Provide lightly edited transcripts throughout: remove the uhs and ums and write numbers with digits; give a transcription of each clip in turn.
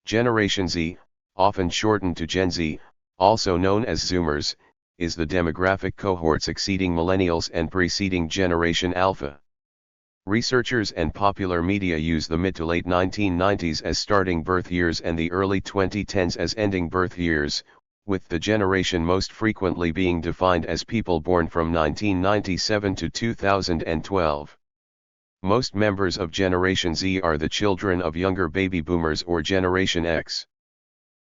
Generation Z, often shortened to Gen Z, also known as Zoomers, is the demographic cohort succeeding millennials and preceding Generation Alpha. Researchers and popular media use the mid to late 1990s as starting birth years and the early 2010s as ending birth years, with the generation most frequently being defined as people born from 1997 to 2012. Most members of Generation Z are the children of younger baby boomers or Generation X.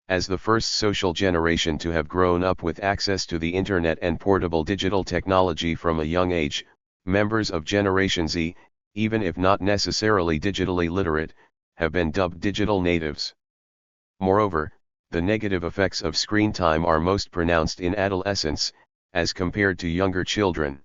As the first social generation to have grown up with access to the internet and portable digital technology from a young age, members of Generation Z, even if not necessarily digitally literate, have been dubbed digital natives. Moreover, the negative effects of screen time are most pronounced in adolescence, as compared to younger children.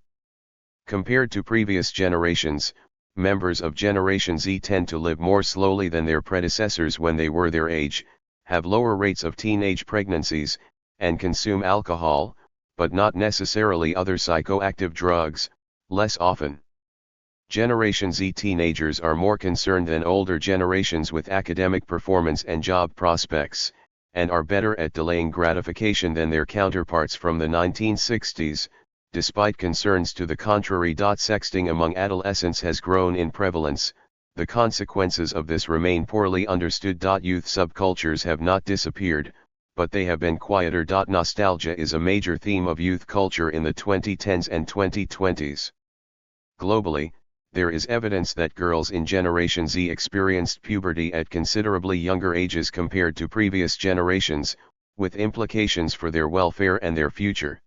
Compared to previous generations, members of Generation Z tend to live more slowly than their predecessors when they were their age, have lower rates of teenage pregnancies, and consume alcohol, but not necessarily other psychoactive drugs, less often. Generation Z teenagers are more concerned than older generations with academic performance and job prospects, and are better at delaying gratification than their counterparts from the 1960s, despite concerns to the contrary. Sexting among adolescents has grown in prevalence. The consequences of this remain poorly understood. Youth subcultures have not disappeared, but they have been quieter. Nostalgia is a major theme of youth culture in the 2010s and 2020s. Globally, there is evidence that girls in Generation Z experienced puberty at considerably younger ages compared to previous generations, with implications for their welfare and their future.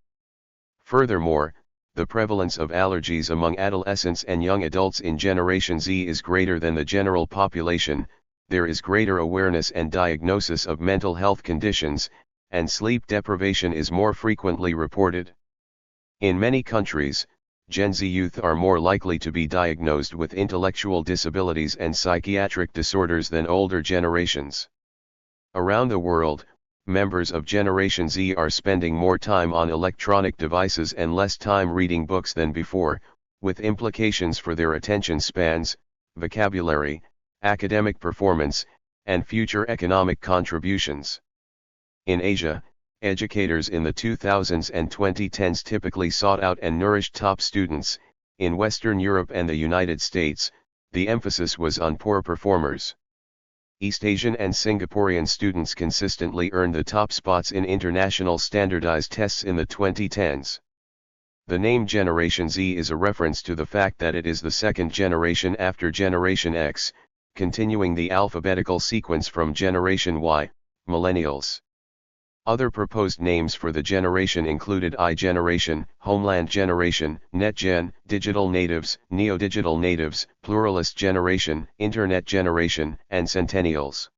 Furthermore, the prevalence of allergies among adolescents and young adults in Generation Z is greater than the general population. There is greater awareness and diagnosis of mental health conditions, and sleep deprivation is more frequently reported. In many countries, Gen Z youth are more likely to be diagnosed with intellectual disabilities and psychiatric disorders than older generations. Around the world, members of Generation Z are spending more time on electronic devices and less time reading books than before, with implications for their attention spans, vocabulary, academic performance, and future economic contributions. In Asia, educators in the 2000s and 2010s typically sought out and nourished top students. In Western Europe and the United States, the emphasis was on poor performers. East Asian and Singaporean students consistently earned the top spots in international standardized tests in the 2010s. The name Generation Z is a reference to the fact that it is the second generation after Generation X, continuing the alphabetical sequence from Generation Y, millennials. Other proposed names for the generation included I-Generation, Homeland Generation, NetGen, Digital Natives, Neo-Digital Natives, Pluralist Generation, Internet Generation, and Centennials.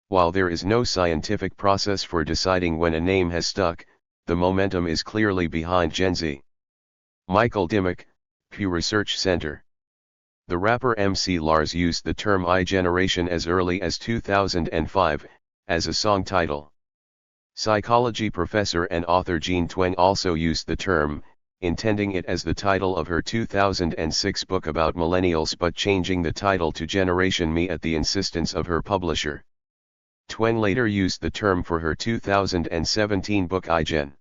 While there is no scientific process for deciding when a name has stuck, the momentum is clearly behind Gen Z. Michael Dimmock, Pew Research Center. The rapper MC Lars used the term I-Generation as early as 2005, as a song title. Psychology professor and author Jean Twenge also used the term, intending it as the title of her 2006 book about millennials but changing the title to Generation Me at the insistence of her publisher. Twenge later used the term for her 2017 book iGen.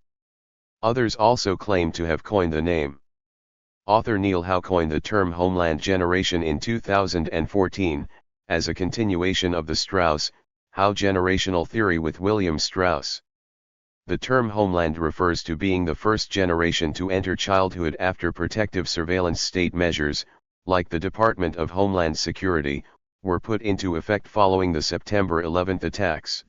Others also claim to have coined the name. Author Neil Howe coined the term Homeland Generation in 2014, as a continuation of the Strauss-Howe generational theory with William Strauss. The term homeland refers to being the first generation to enter childhood after protective surveillance state measures, like the Department of Homeland Security, were put into effect following the September 11 attacks.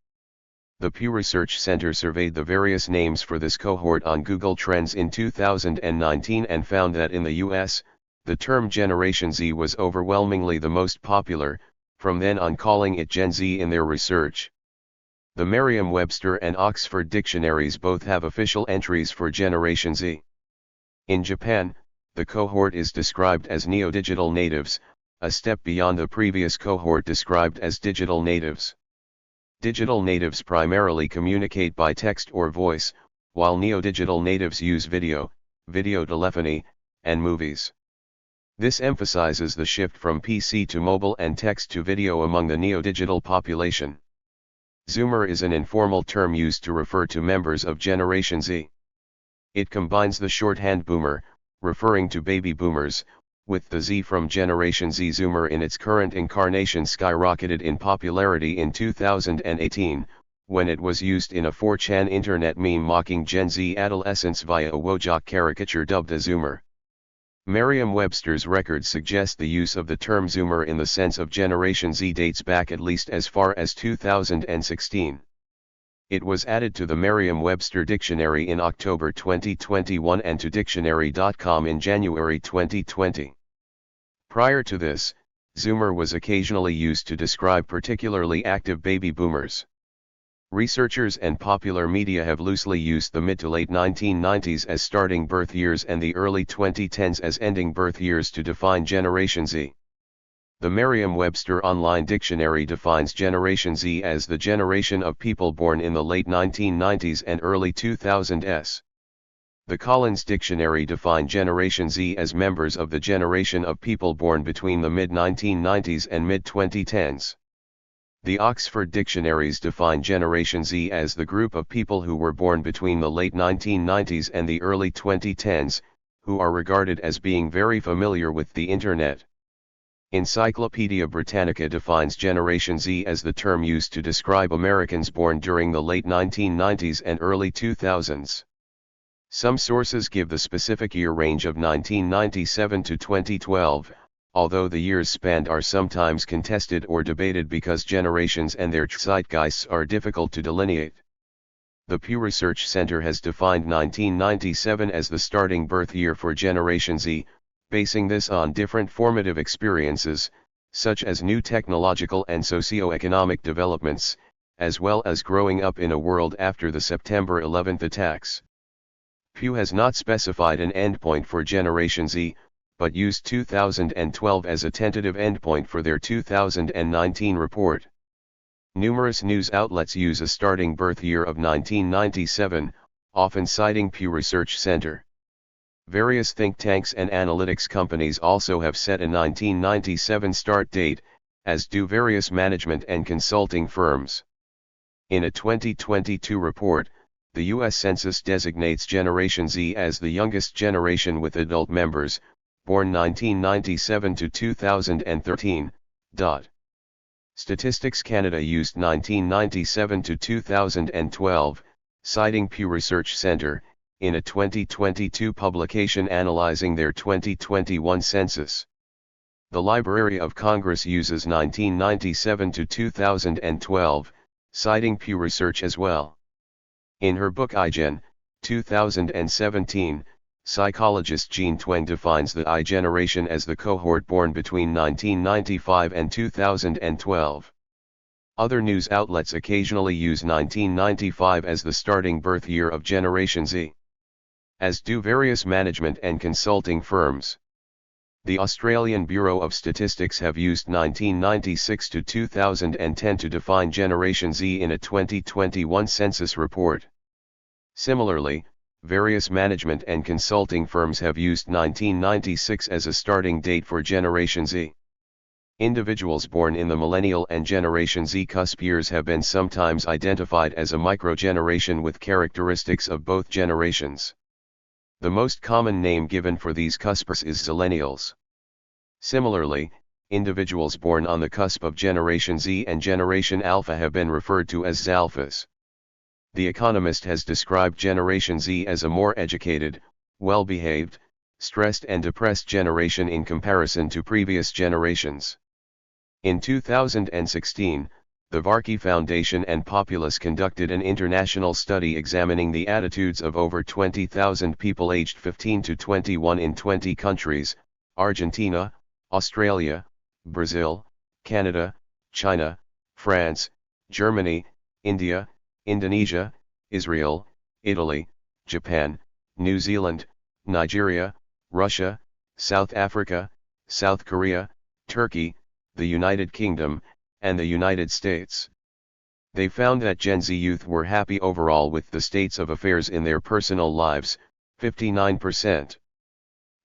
The Pew Research Center surveyed the various names for this cohort on Google Trends in 2019 and found that in the US, the term Generation Z was overwhelmingly the most popular, from then on calling it Gen Z in their research. The Merriam-Webster and Oxford dictionaries both have official entries for Generation Z. In Japan, the cohort is described as neo-digital natives, a step beyond the previous cohort described as digital natives. Digital natives primarily communicate by text or voice, while neo-digital natives use video telephony, and movies. This emphasizes the shift from PC to mobile and text to video among the neo-digital population. Zoomer is an informal term used to refer to members of Generation Z. It combines the shorthand boomer, referring to baby boomers, with the Z from Generation Z. Zoomer in its current incarnation skyrocketed in popularity in 2018, when it was used in a 4chan internet meme mocking Gen Z adolescents via a Wojak caricature dubbed a Zoomer. Merriam-Webster's records suggest the use of the term Zoomer in the sense of Generation Z dates back at least as far as 2016. It was added to the Merriam-Webster dictionary in October 2021 and to dictionary.com in January 2020. Prior to this, Zoomer was occasionally used to describe particularly active baby boomers. Researchers and popular media have loosely used the mid to late 1990s as starting birth years and the early 2010s as ending birth years to define Generation Z. The Merriam-Webster Online Dictionary defines Generation Z as the generation of people born in the late 1990s and early 2000s. The Collins Dictionary defined Generation Z as members of the generation of people born between the mid-1990s and mid-2010s. The Oxford Dictionaries define Generation Z as the group of people who were born between the late 1990s and the early 2010s, who are regarded as being very familiar with the Internet. Encyclopedia Britannica defines Generation Z as the term used to describe Americans born during the late 1990s and early 2000s. Some sources give the specific year range of 1997 to 2012, although the years spanned are sometimes contested or debated because generations and their zeitgeists are difficult to delineate. The Pew Research Center has defined 1997 as the starting birth year for Generation Z, basing this on different formative experiences, such as new technological and socio-economic developments, as well as growing up in a world after the September 11th attacks. Pew has not specified an endpoint for Generation Z, but used 2012 as a tentative endpoint for their 2019 report. Numerous news outlets use a starting birth year of 1997, often citing Pew Research Center. Various think tanks and analytics companies also have set a 1997 start date, as do various management and consulting firms. In a 2022 report, the U.S. Census designates Generation Z as the youngest generation with adult members, born 1997 to 2013. Statistics Canada used 1997 to 2012, citing Pew Research Center, in a 2022 publication analyzing their 2021 census. The Library of Congress uses 1997 to 2012, citing Pew Research as well. In her book iGen, 2017, psychologist Jean Twenge defines the I generation as the cohort born between 1995 and 2012. Other news outlets occasionally use 1995 as the starting birth year of Generation Z, as do various management and consulting firms. The Australian Bureau of Statistics have used 1996 to 2010 to define Generation Z in a 2021 census report. Similarly, various management and consulting firms have used 1996 as a starting date for Generation Z. Individuals born in the millennial and Generation Z cusp years have been sometimes identified as a microgeneration with characteristics of both generations. The most common name given for these cusps is zillennials. Similarly, individuals born on the cusp of Generation Z and Generation Alpha have been referred to as Zalphas. The Economist has described Generation Z as a more educated, well-behaved, stressed and depressed generation in comparison to previous generations. In 2016, the Varkey Foundation and Populus conducted an international study examining the attitudes of over 20,000 people aged 15 to 21 in 20 countries: Argentina, Australia, Brazil, Canada, China, France, Germany, India, Indonesia, Israel, Italy, Japan, New Zealand, Nigeria, Russia, South Africa, South Korea, Turkey, the United Kingdom, and the United States. They found that Gen Z youth were happy overall with the states of affairs in their personal lives, 59%.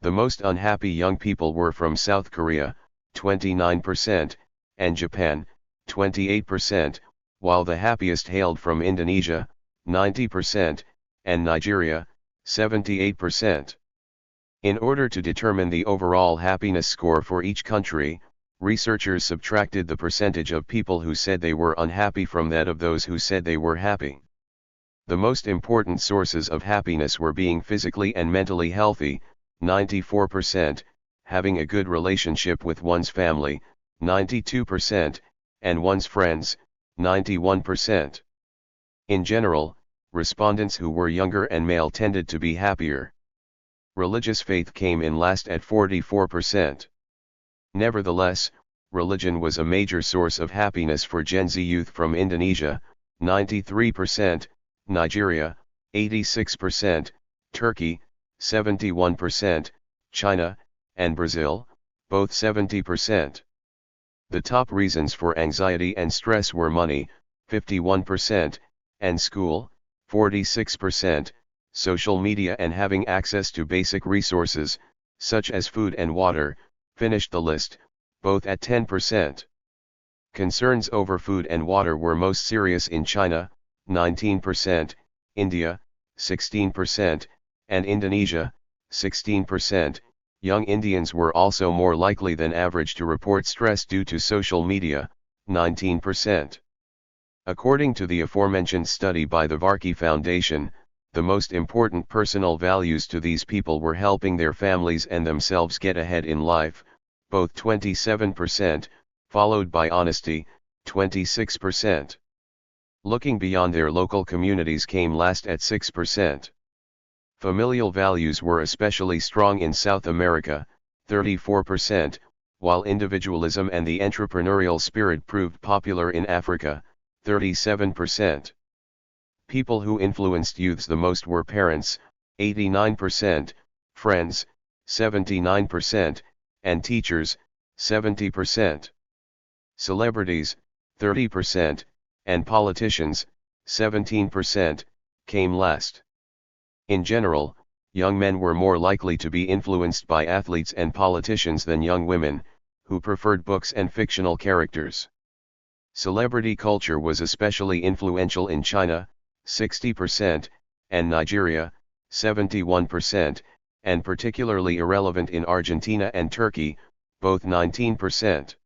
The most unhappy young people were from South Korea, 29%, and Japan, 28%, while the happiest hailed from Indonesia, 90%, and Nigeria, 78%. In order to determine the overall happiness score for each country, researchers subtracted the percentage of people who said they were unhappy from that of those who said they were happy. The most important sources of happiness were being physically and mentally healthy, 94%, having a good relationship with one's family, 92%, and one's friends, 91%. In general, respondents who were younger and male tended to be happier. Religious faith came in last at 44%. Nevertheless, religion was a major source of happiness for Gen Z youth from Indonesia, 93%, Nigeria, 86%, Turkey, 71%, China, and Brazil, both 70%. The top reasons for anxiety and stress were money, 51%, and school, 46%, social media and having access to basic resources, such as food and water, finished the list, both at 10%. Concerns over food and water were most serious in China, 19%, India, 16%, and Indonesia, 16%. Young Indians were also more likely than average to report stress due to social media, 19%. According to the aforementioned study by the Varkey Foundation, the most important personal values to these people were helping their families and themselves get ahead in life, both 27%, followed by honesty, 26%. Looking beyond their local communities came last at 6%. Familial values were especially strong in South America, 34%, while individualism and the entrepreneurial spirit proved popular in Africa, 37%. People who influenced youths the most were parents, 89%, friends, 79%, and teachers, 70%. Celebrities, 30%, and politicians, 17%, came last. In general, young men were more likely to be influenced by athletes and politicians than young women, who preferred books and fictional characters. Celebrity culture was especially influential in China, 60%, and Nigeria, 71%, and particularly irrelevant in Argentina and Turkey, both 19%.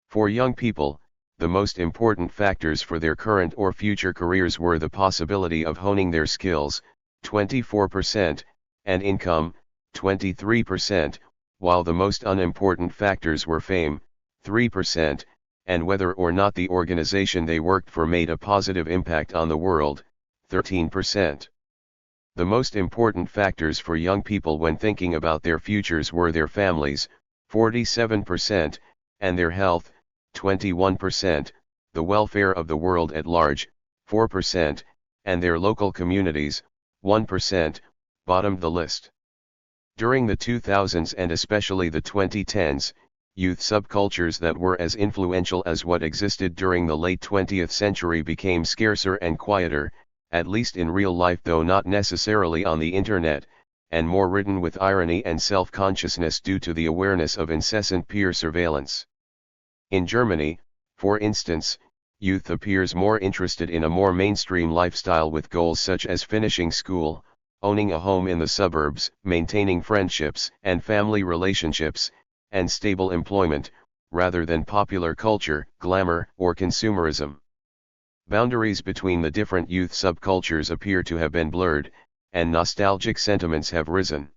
For young people, the most important factors for their current or future careers were the possibility of honing their skills, 24%, and income, 23%, while the most unimportant factors were fame, 3%, and whether or not the organization they worked for made a positive impact on the world, 13%. The most important factors for young people when thinking about their futures were their families, 47%, and their health, 21%, the welfare of the world at large, 4%, and their local communities, 1%, bottomed the list. During the 2000s and especially the 2010s, youth subcultures that were as influential as what existed during the late 20th century became scarcer and quieter, at least in real life though not necessarily on the internet, and more ridden with irony and self-consciousness due to the awareness of incessant peer surveillance. In Germany, for instance, youth appears more interested in a more mainstream lifestyle with goals such as finishing school, owning a home in the suburbs, maintaining friendships and family relationships, and stable employment, rather than popular culture, glamour, or consumerism. Boundaries between the different youth subcultures appear to have been blurred, and nostalgic sentiments have risen.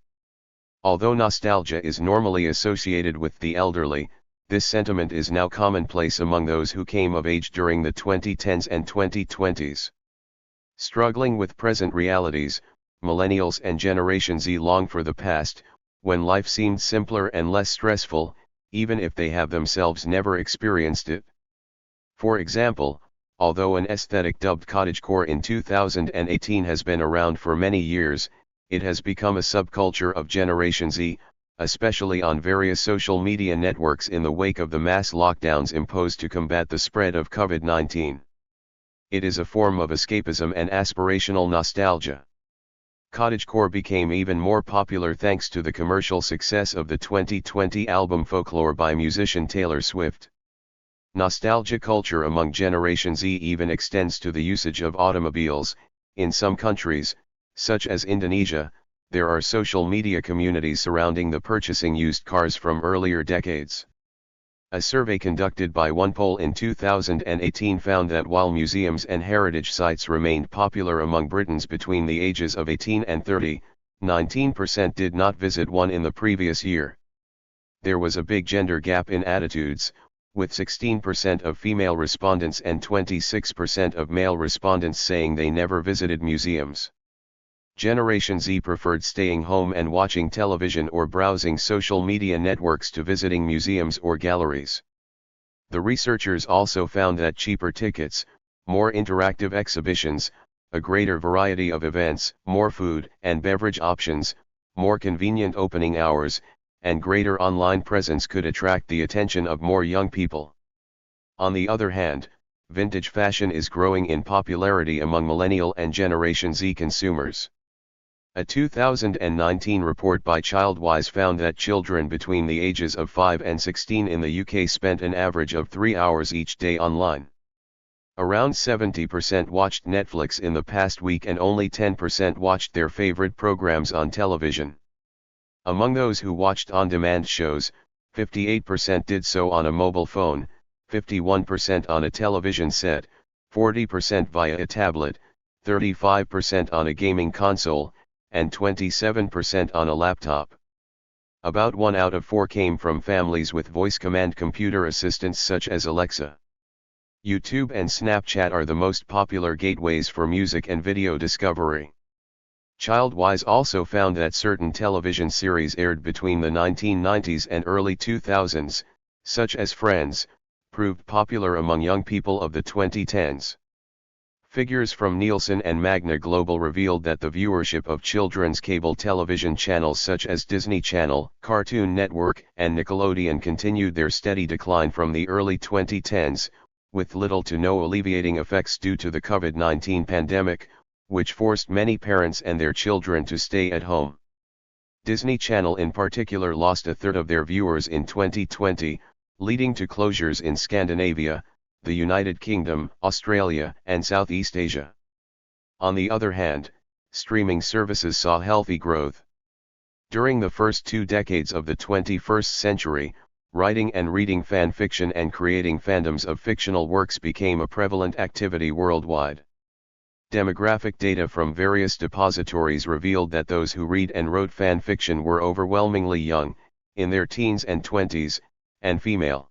Although nostalgia is normally associated with the elderly, this sentiment is now commonplace among those who came of age during the 2010s and 2020s. Struggling with present realities, millennials and Generation Z long for the past, when life seemed simpler and less stressful, even if they have themselves never experienced it. For example, although an aesthetic dubbed cottagecore in 2018 has been around for many years, it has become a subculture of Generation Z, especially on various social media networks in the wake of the mass lockdowns imposed to combat the spread of COVID-19. It is a form of escapism and aspirational nostalgia. Cottagecore became even more popular thanks to the commercial success of the 2020 album Folklore by musician Taylor Swift. Nostalgia culture among Generation Z even extends to the usage of automobiles. In some countries, such as Indonesia, there are social media communities surrounding the purchasing used cars from earlier decades. A survey conducted by OnePoll in 2018 found that while museums and heritage sites remained popular among Britons between the ages of 18 and 30, 19% did not visit one in the previous year. There was a big gender gap in attitudes, with 16% of female respondents and 26% of male respondents saying they never visited museums. Generation Z preferred staying home and watching television or browsing social media networks to visiting museums or galleries. The researchers also found that cheaper tickets, more interactive exhibitions, a greater variety of events, more food and beverage options, more convenient opening hours, and greater online presence could attract the attention of more young people. On the other hand, vintage fashion is growing in popularity among millennial and Generation Z consumers. A 2019 report by Childwise found that children between the ages of 5 and 16 in the UK spent an average of 3 hours each day online. Around 70% watched Netflix in the past week and only 10% watched their favorite programs on television. Among those who watched on-demand shows, 58% did so on a mobile phone, 51% on a television set, 40% via a tablet, 35% on a gaming console, and 27% on a laptop. About 1 out of 4 came from families with voice command computer assistants such as Alexa. YouTube and Snapchat are the most popular gateways for music and video discovery. Childwise also found that certain television series aired between the 1990s and early 2000s, such as Friends, proved popular among young people of the 2010s. Figures from Nielsen and Magna Global revealed that the viewership of children's cable television channels such as Disney Channel, Cartoon Network, and Nickelodeon continued their steady decline from the early 2010s, with little to no alleviating effects due to the COVID-19 pandemic, which forced many parents and their children to stay at home. Disney Channel in particular lost a third of their viewers in 2020, leading to closures in Scandinavia, the United Kingdom, Australia, and Southeast Asia. On the other hand, streaming services saw healthy growth. During the first 2 decades of the 21st century, writing and reading fan fiction and creating fandoms of fictional works became a prevalent activity worldwide. Demographic data from various depositories revealed that those who read and wrote fan fiction were overwhelmingly young, in their teens and 20s, and female.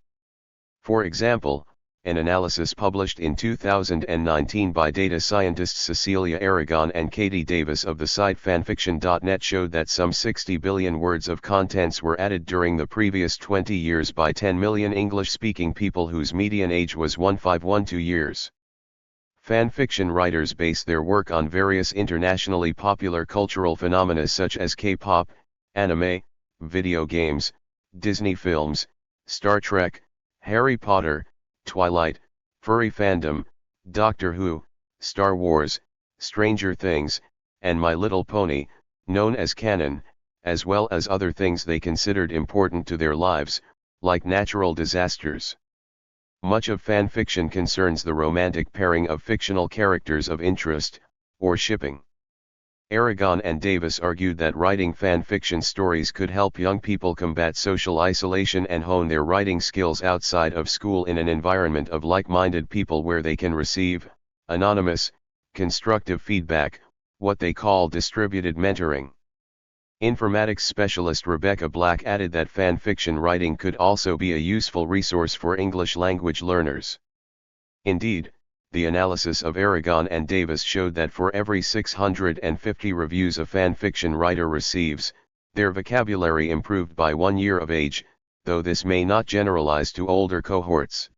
For example, an analysis published in 2019 by data scientists Cecilia Aragon and Katie Davis of the site fanfiction.net showed that some 60 billion words of contents were added during the previous 20 years by 10 million English-speaking people whose median age was 1512 years. Fanfiction writers base their work on various internationally popular cultural phenomena such as K-pop, anime, video games, Disney films, Star Trek, Harry Potter, Twilight, furry fandom, Doctor Who, Star Wars, Stranger Things, and My Little Pony, known as canon, as well as other things they considered important to their lives, like natural disasters. Much of fan fiction concerns the romantic pairing of fictional characters of interest, or shipping. Aragon and Davis argued that writing fan fiction stories could help young people combat social isolation and hone their writing skills outside of school in an environment of like-minded people where they can receive, anonymous, constructive feedback, what they call distributed mentoring. Informatics specialist Rebecca Black added that fan fiction writing could also be a useful resource for English language learners. Indeed, the analysis of Aragon and Davis showed that for every 650 reviews a fan fiction writer receives, their vocabulary improved by 1 year of age, though this may not generalize to older cohorts.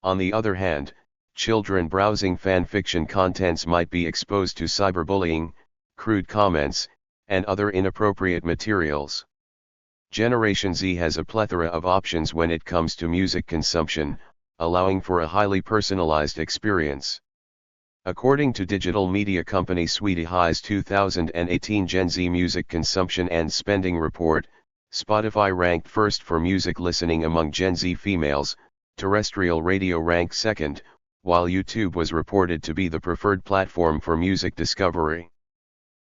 On the other hand, children browsing fan fiction contents might be exposed to cyberbullying, crude comments, and other inappropriate materials. Generation Z has a plethora of options when it comes to music consumption, allowing for a highly personalized experience. According to digital media company Sweetie High's 2018 Gen Z Music Consumption and Spending Report, Spotify ranked first for music listening among Gen Z females, Terrestrial radio ranked second, while YouTube was reported to be the preferred platform for music discovery.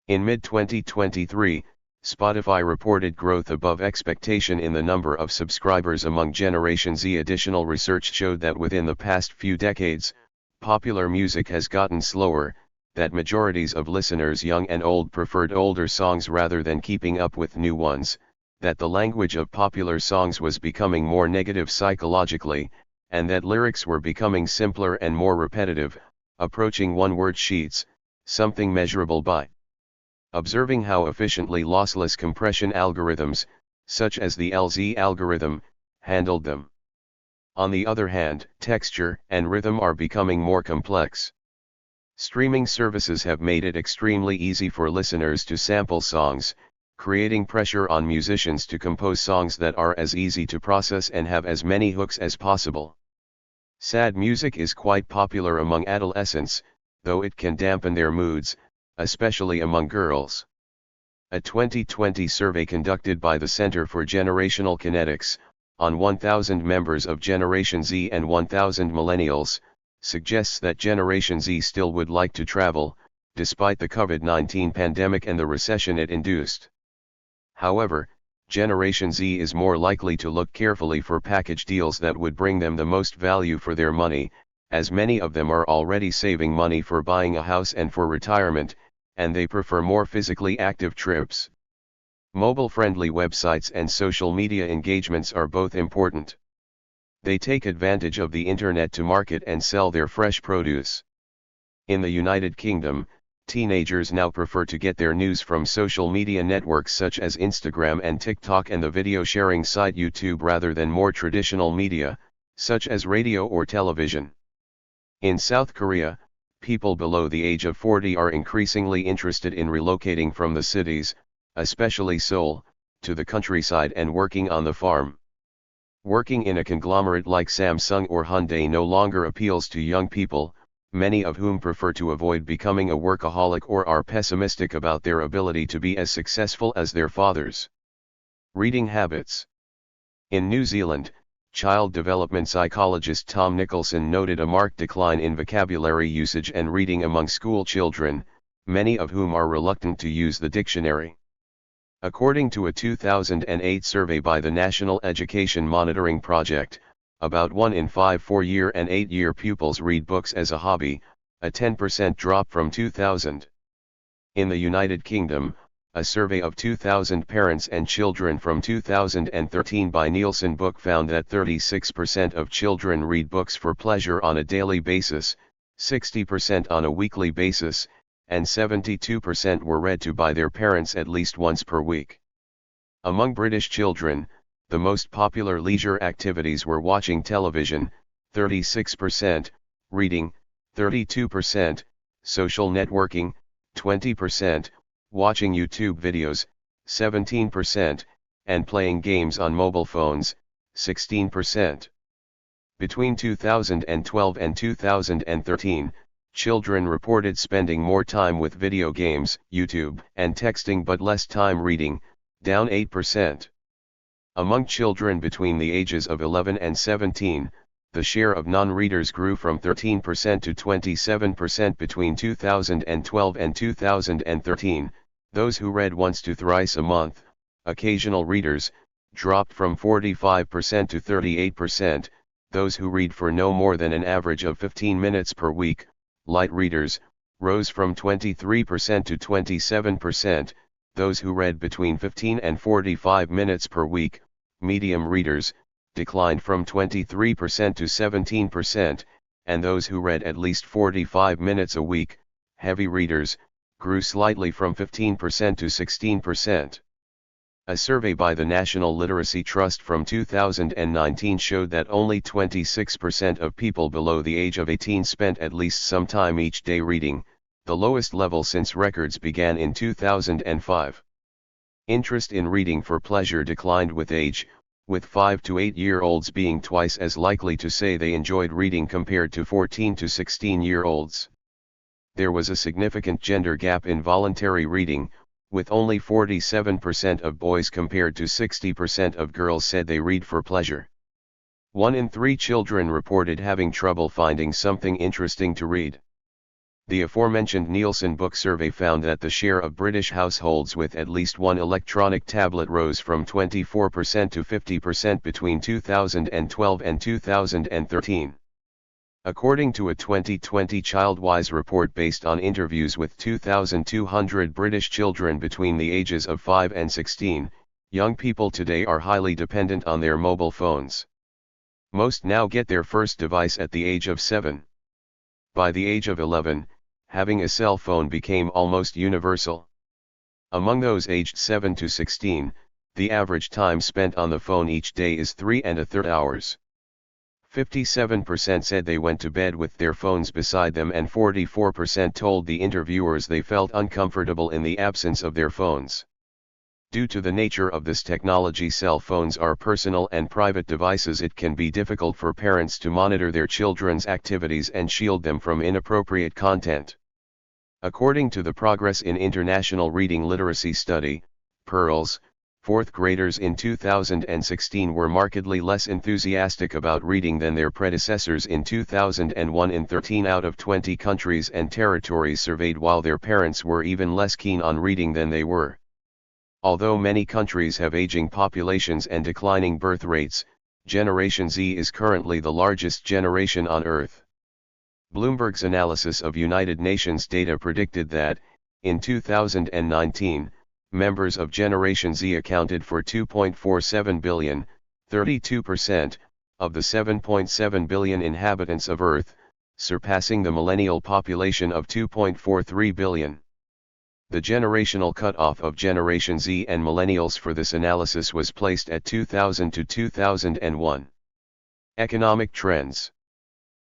In mid-2023, Spotify reported growth above expectation in the number of subscribers among Generation Z. Additional research showed that within the past few decades, popular music has gotten slower, that majorities of listeners young and old preferred older songs rather than keeping up with new ones, that the language of popular songs was becoming more negative psychologically, and that lyrics were becoming simpler and more repetitive, approaching one-word sheets, something measurable by observing how efficiently lossless compression algorithms, such as the LZ algorithm, handled them. On the other hand, texture and rhythm are becoming more complex. Streaming services have made it extremely easy for listeners to sample songs, creating pressure on musicians to compose songs that are as easy to process and have as many hooks as possible. Sad music is quite popular among adolescents, though it can dampen their moods, especially among girls. A 2020 survey conducted by the Center for Generational Kinetics, on 1,000 members of Generation Z and 1,000 millennials, suggests that Generation Z still would like to travel, despite the COVID-19 pandemic and the recession it induced. However, Generation Z is more likely to look carefully for package deals that would bring them the most value for their money, as many of them are already saving money for buying a house and for retirement, and they prefer more physically active trips. Mobile-friendly websites and social media engagements are both important. They take advantage of the internet to market and sell their fresh produce. In the United Kingdom, teenagers now prefer to get their news from social media networks such as Instagram and TikTok and the video sharing site YouTube rather than more traditional media, such as radio or television. In South Korea, people below the age of 40 are increasingly interested in relocating from the cities, especially Seoul, to the countryside and working on the farm. Working in a conglomerate like Samsung or Hyundai no longer appeals to young people, many of whom prefer to avoid becoming a workaholic or are pessimistic about their ability to be as successful as their fathers. Reading habits. In New Zealand, child development psychologist Tom Nicholson noted a marked decline in vocabulary usage and reading among school children, many of whom are reluctant to use the dictionary. According to a 2008 survey by the National Education Monitoring Project, about 1 in 5 4-year and 8-year pupils read books as a hobby, a 10% drop from 2000. In the United Kingdom, a survey of 2,000 parents and children from 2013 by Nielsen Book found that 36% of children read books for pleasure on a daily basis, 60% on a weekly basis, and 72% were read to by their parents at least once per week. Among British children, the most popular leisure activities were watching television, 36%, reading, 32%, social networking, 20%, watching YouTube videos, 17%, and playing games on mobile phones, 16%. Between 2012 and 2013, children reported spending more time with video games, YouTube, and texting but less time reading, down 8%. Among children between the ages of 11 and 17, the share of non-readers grew from 13% to 27% between 2012 and 2013. Those who read once to thrice a month, occasional readers, dropped from 45% to 38%. Those who read for no more than an average of 15 minutes per week, light readers, rose from 23% to 27%. Those who read between 15 and 45 minutes per week, medium readers, declined from 23% to 17%, and those who read at least 45 minutes a week, heavy readers, grew slightly from 15% to 16%. A survey by the National Literacy Trust from 2019 showed that only 26% of people below the age of 18 spent at least some time each day reading, the lowest level since records began in 2005. Interest in reading for pleasure declined with age, with 5 to 8-year-olds being twice as likely to say they enjoyed reading compared to 14 to 16-year-olds. There was a significant gender gap in voluntary reading, with only 47% of boys compared to 60% of girls said they read for pleasure. 1 in 3 children reported having trouble finding something interesting to read. The aforementioned Nielsen book survey found that the share of British households with at least one electronic tablet rose from 24% to 50% between 2012 and 2013. According to a 2020 ChildWise report based on interviews with 2,200 British children between the ages of 5 and 16, young people today are highly dependent on their mobile phones. Most now get their first device at the age of 7. By the age of 11, having a cell phone became almost universal. Among those aged 7 to 16, the average time spent on the phone each day is 3.33 hours. 57% said they went to bed with their phones beside them, and 44% told the interviewers they felt uncomfortable in the absence of their phones. Due to the nature of this technology, cell phones are personal and private devices. It can be difficult for parents to monitor their children's activities and shield them from inappropriate content. According to the Progress in International Reading Literacy study, PIRLS, fourth graders in 2016 were markedly less enthusiastic about reading than their predecessors in 2001 in 13 out of 20 countries and territories surveyed, while their parents were even less keen on reading than they were. Although many countries have aging populations and declining birth rates, Generation Z is currently the largest generation on Earth. Bloomberg's analysis of United Nations data predicted that, in 2019, members of Generation Z accounted for 2.47 billion, 32%, of the 7.7 billion inhabitants of Earth, surpassing the millennial population of 2.43 billion. The generational cutoff of Generation Z and millennials for this analysis was placed at 2000 to 2001. Economic trends.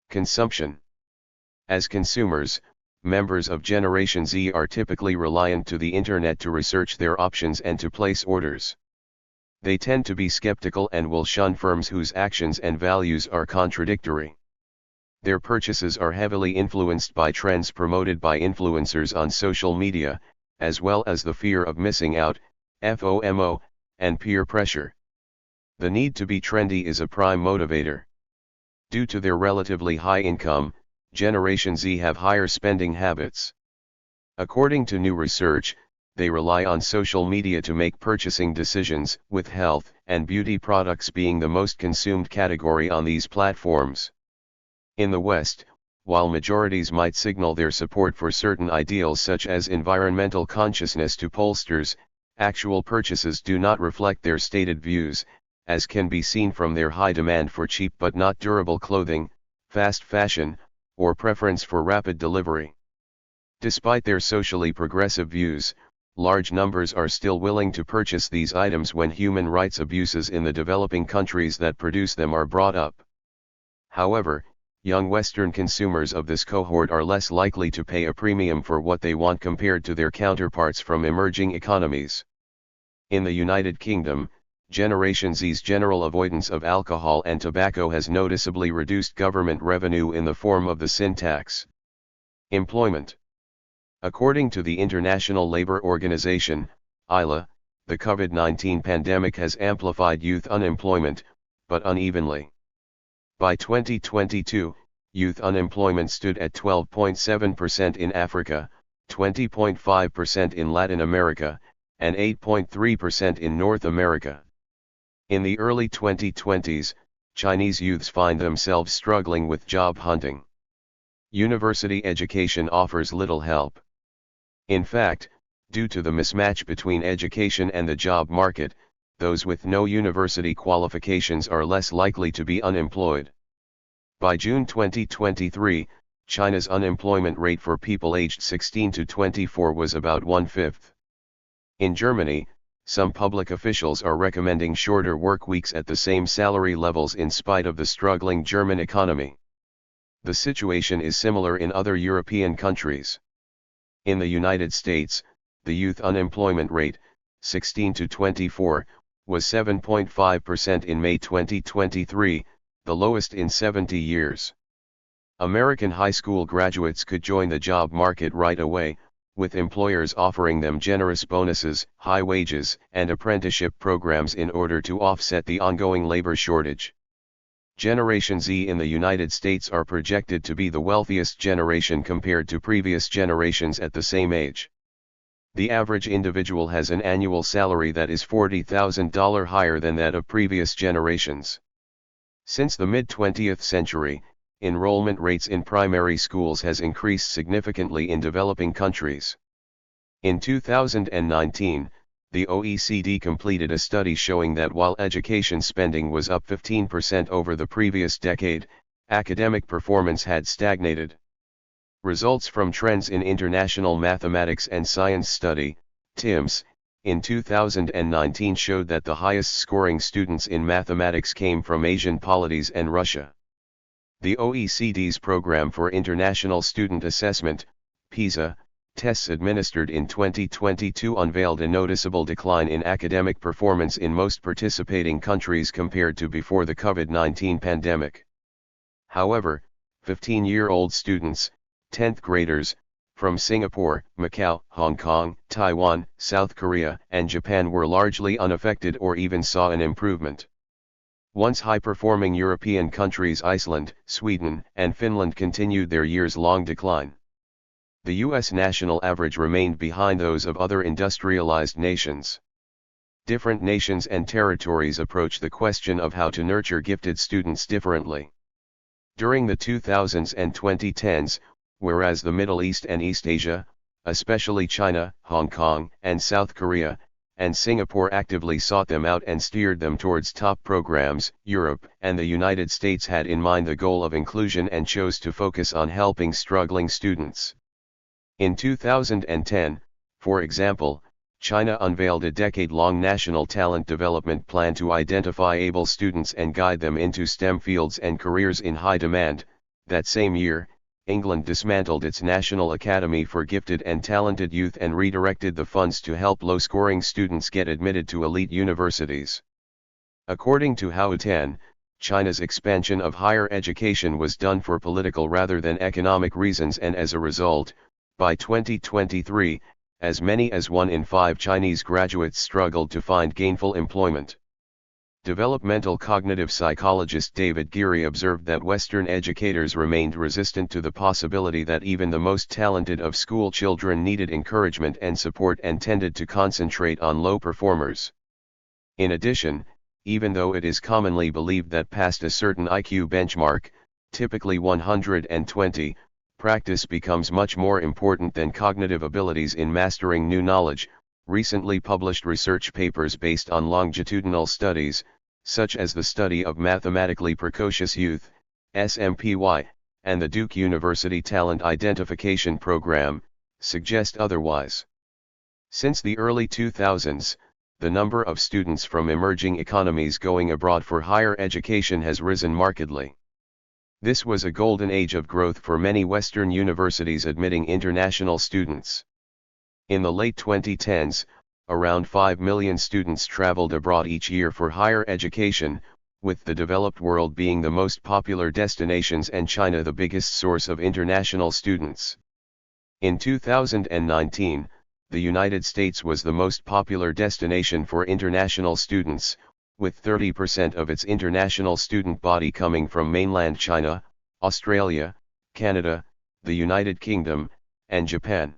Consumption. As consumers, members of Generation Z are typically reliant to the internet to research their options and to place orders. They tend to be skeptical and will shun firms whose actions and values are contradictory. Their purchases are heavily influenced by trends promoted by influencers on social media, as well as the fear of missing out, FOMO, and peer pressure. The need to be trendy is a prime motivator. Due to their relatively high income, Generation Z have higher spending habits. According to new research, they rely on social media to make purchasing decisions, with health and beauty products being the most consumed category on these platforms. In the West, while majorities might signal their support for certain ideals such as environmental consciousness to pollsters, actual purchases do not reflect their stated views, as can be seen from their high demand for cheap but not durable clothing, fast fashion, or preference for rapid delivery. Despite their socially progressive views, large numbers are still willing to purchase these items when human rights abuses in the developing countries that produce them are brought up. However, young Western consumers of this cohort are less likely to pay a premium for what they want compared to their counterparts from emerging economies. In the United Kingdom, Generation Z's general avoidance of alcohol and tobacco has noticeably reduced government revenue in the form of the sin tax. Employment. According to the International Labour Organization, ILO, the COVID-19 pandemic has amplified youth unemployment, but unevenly. By 2022, youth unemployment stood at 12.7% in Africa, 20.5% in Latin America, and 8.3% in North America. In the early 2020s, Chinese youths find themselves struggling with job hunting. University education offers little help. In fact, due to the mismatch between education and the job market, those with no university qualifications are less likely to be unemployed. By June 2023, China's unemployment rate for people aged 16 to 24 was about 1/5. In Germany, some public officials are recommending shorter work weeks at the same salary levels in spite of the struggling German economy. The situation is similar in other European countries. In the United States, the youth unemployment rate, 16 to 24, was 7.5% in May 2023, the lowest in 70 years. American high school graduates could join the job market right away, with employers offering them generous bonuses, high wages, and apprenticeship programs in order to offset the ongoing labor shortage. Generation Z in the United States are projected to be the wealthiest generation compared to previous generations at the same age. The average individual has an annual salary that is $40,000 higher than that of previous generations. Since the mid-20th century, enrollment rates in primary schools has increased significantly in developing countries. In 2019, the OECD completed a study showing that while education spending was up 15% over the previous decade, academic performance had stagnated. Results from Trends in International Mathematics and Science Study, TIMSS, in 2019 showed that the highest scoring students in mathematics came from Asian polities and Russia. The OECD's Program for International Student Assessment, PISA, tests administered in 2022 unveiled a noticeable decline in academic performance in most participating countries compared to before the COVID-19 pandemic. However, 15-year-old students, 10th graders, from Singapore, Macau, Hong Kong, Taiwan, South Korea, and Japan were largely unaffected or even saw an improvement. Once high-performing European countries Iceland, Sweden, and Finland continued their years-long decline. The U.S. national average remained behind those of other industrialized nations. Different nations and territories approach the question of how to nurture gifted students differently. During the 2000s and 2010s, whereas the Middle East and East Asia, especially China, Hong Kong, and South Korea, and Singapore actively sought them out and steered them towards top programs, Europe and the United States had in mind the goal of inclusion and chose to focus on helping struggling students. In 2010, for example, China unveiled a decade-long national talent development plan to identify able students and guide them into STEM fields and careers in high demand. That same year, England dismantled its National Academy for Gifted and Talented Youth and redirected the funds to help low-scoring students get admitted to elite universities. According to Hao Tan, China's expansion of higher education was done for political rather than economic reasons, and as a result, by 2023, as many as 1 in 5 Chinese graduates struggled to find gainful employment. Developmental cognitive psychologist David Geary observed that Western educators remained resistant to the possibility that even the most talented of school children needed encouragement and support and tended to concentrate on low performers. In addition, even though it is commonly believed that past a certain IQ benchmark, typically 120, practice becomes much more important than cognitive abilities in mastering new knowledge. Recently published research papers based on longitudinal studies, such as the study of mathematically precocious youth, SMPY, and the Duke University Talent Identification Program, suggest otherwise. Since the early 2000s, the number of students from emerging economies going abroad for higher education has risen markedly. This was a golden age of growth for many Western universities admitting international students. In the late 2010s, around 5 million students traveled abroad each year for higher education, with the developed world being the most popular destinations and China the biggest source of international students. In 2019, the United States was the most popular destination for international students, with 30% of its international student body coming from mainland China, Australia, Canada, the United Kingdom, and Japan.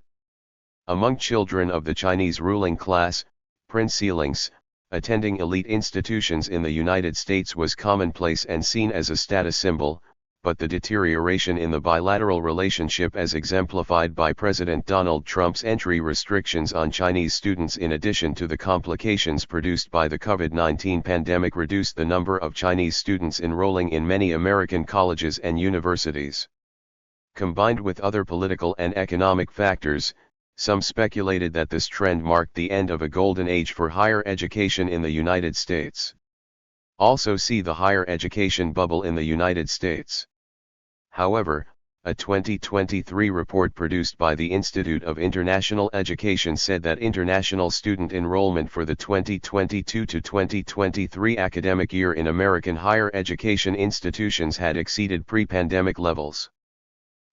Among children of the Chinese ruling class, princelings, attending elite institutions in the United States was commonplace and seen as a status symbol, but the deterioration in the bilateral relationship as exemplified by President Donald Trump's entry restrictions on Chinese students in addition to the complications produced by the COVID-19 pandemic reduced the number of Chinese students enrolling in many American colleges and universities. Combined with other political and economic factors, some speculated that this trend marked the end of a golden age for higher education in the United States. Also see the higher education bubble in the United States. However, a 2023 report produced by the Institute of International Education said that international student enrollment for the 2022 to 2023 academic year in American higher education institutions had exceeded pre-pandemic levels.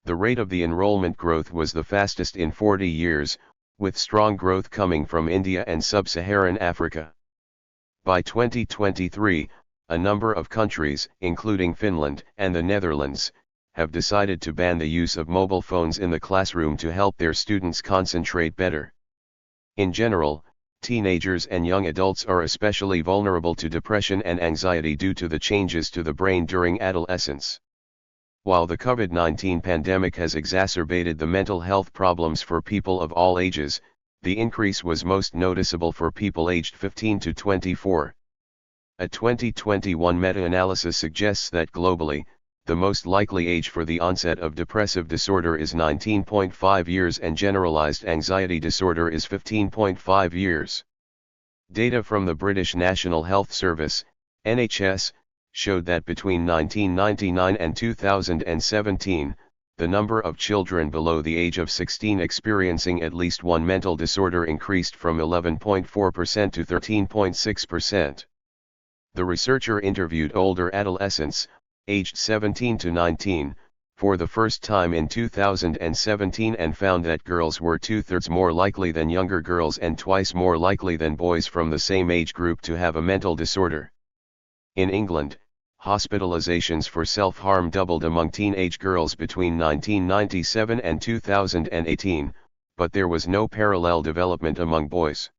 The rate of the enrollment growth was the fastest in 40 years, with strong growth coming from India and sub-Saharan Africa. By 2023, a number of countries, including Finland and the Netherlands, have decided to ban the use of mobile phones in the classroom to help their students concentrate better. In general, teenagers and young adults are especially vulnerable to depression and anxiety due to the changes to the brain during adolescence. While the COVID-19 pandemic has exacerbated the mental health problems for people of all ages, the increase was most noticeable for people aged 15 to 24. A 2021 meta-analysis suggests that globally, the most likely age for the onset of depressive disorder is 19.5 years and generalized anxiety disorder is 15.5 years. Data from the British National Health Service, NHS, showed that between 1999 and 2017, the number of children below the age of 16 experiencing at least one mental disorder increased from 11.4% to 13.6%. The researcher interviewed older adolescents, aged 17 to 19, for the first time in 2017 and found that girls were 2/3 more likely than younger girls and twice more likely than boys from the same age group to have a mental disorder. In England, hospitalizations for self-harm doubled among teenage girls between 1997 and 2018, but there was no parallel development among boys.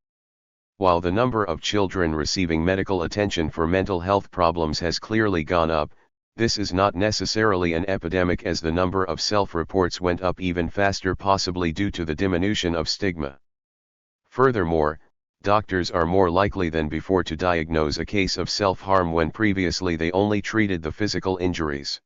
While the number of children receiving medical attention for mental health problems has clearly gone up, this is not necessarily an epidemic as the number of self-reports went up even faster, possibly due to the diminution of stigma. Furthermore, doctors are more likely than before to diagnose a case of self-harm when previously they only treated the physical injuries.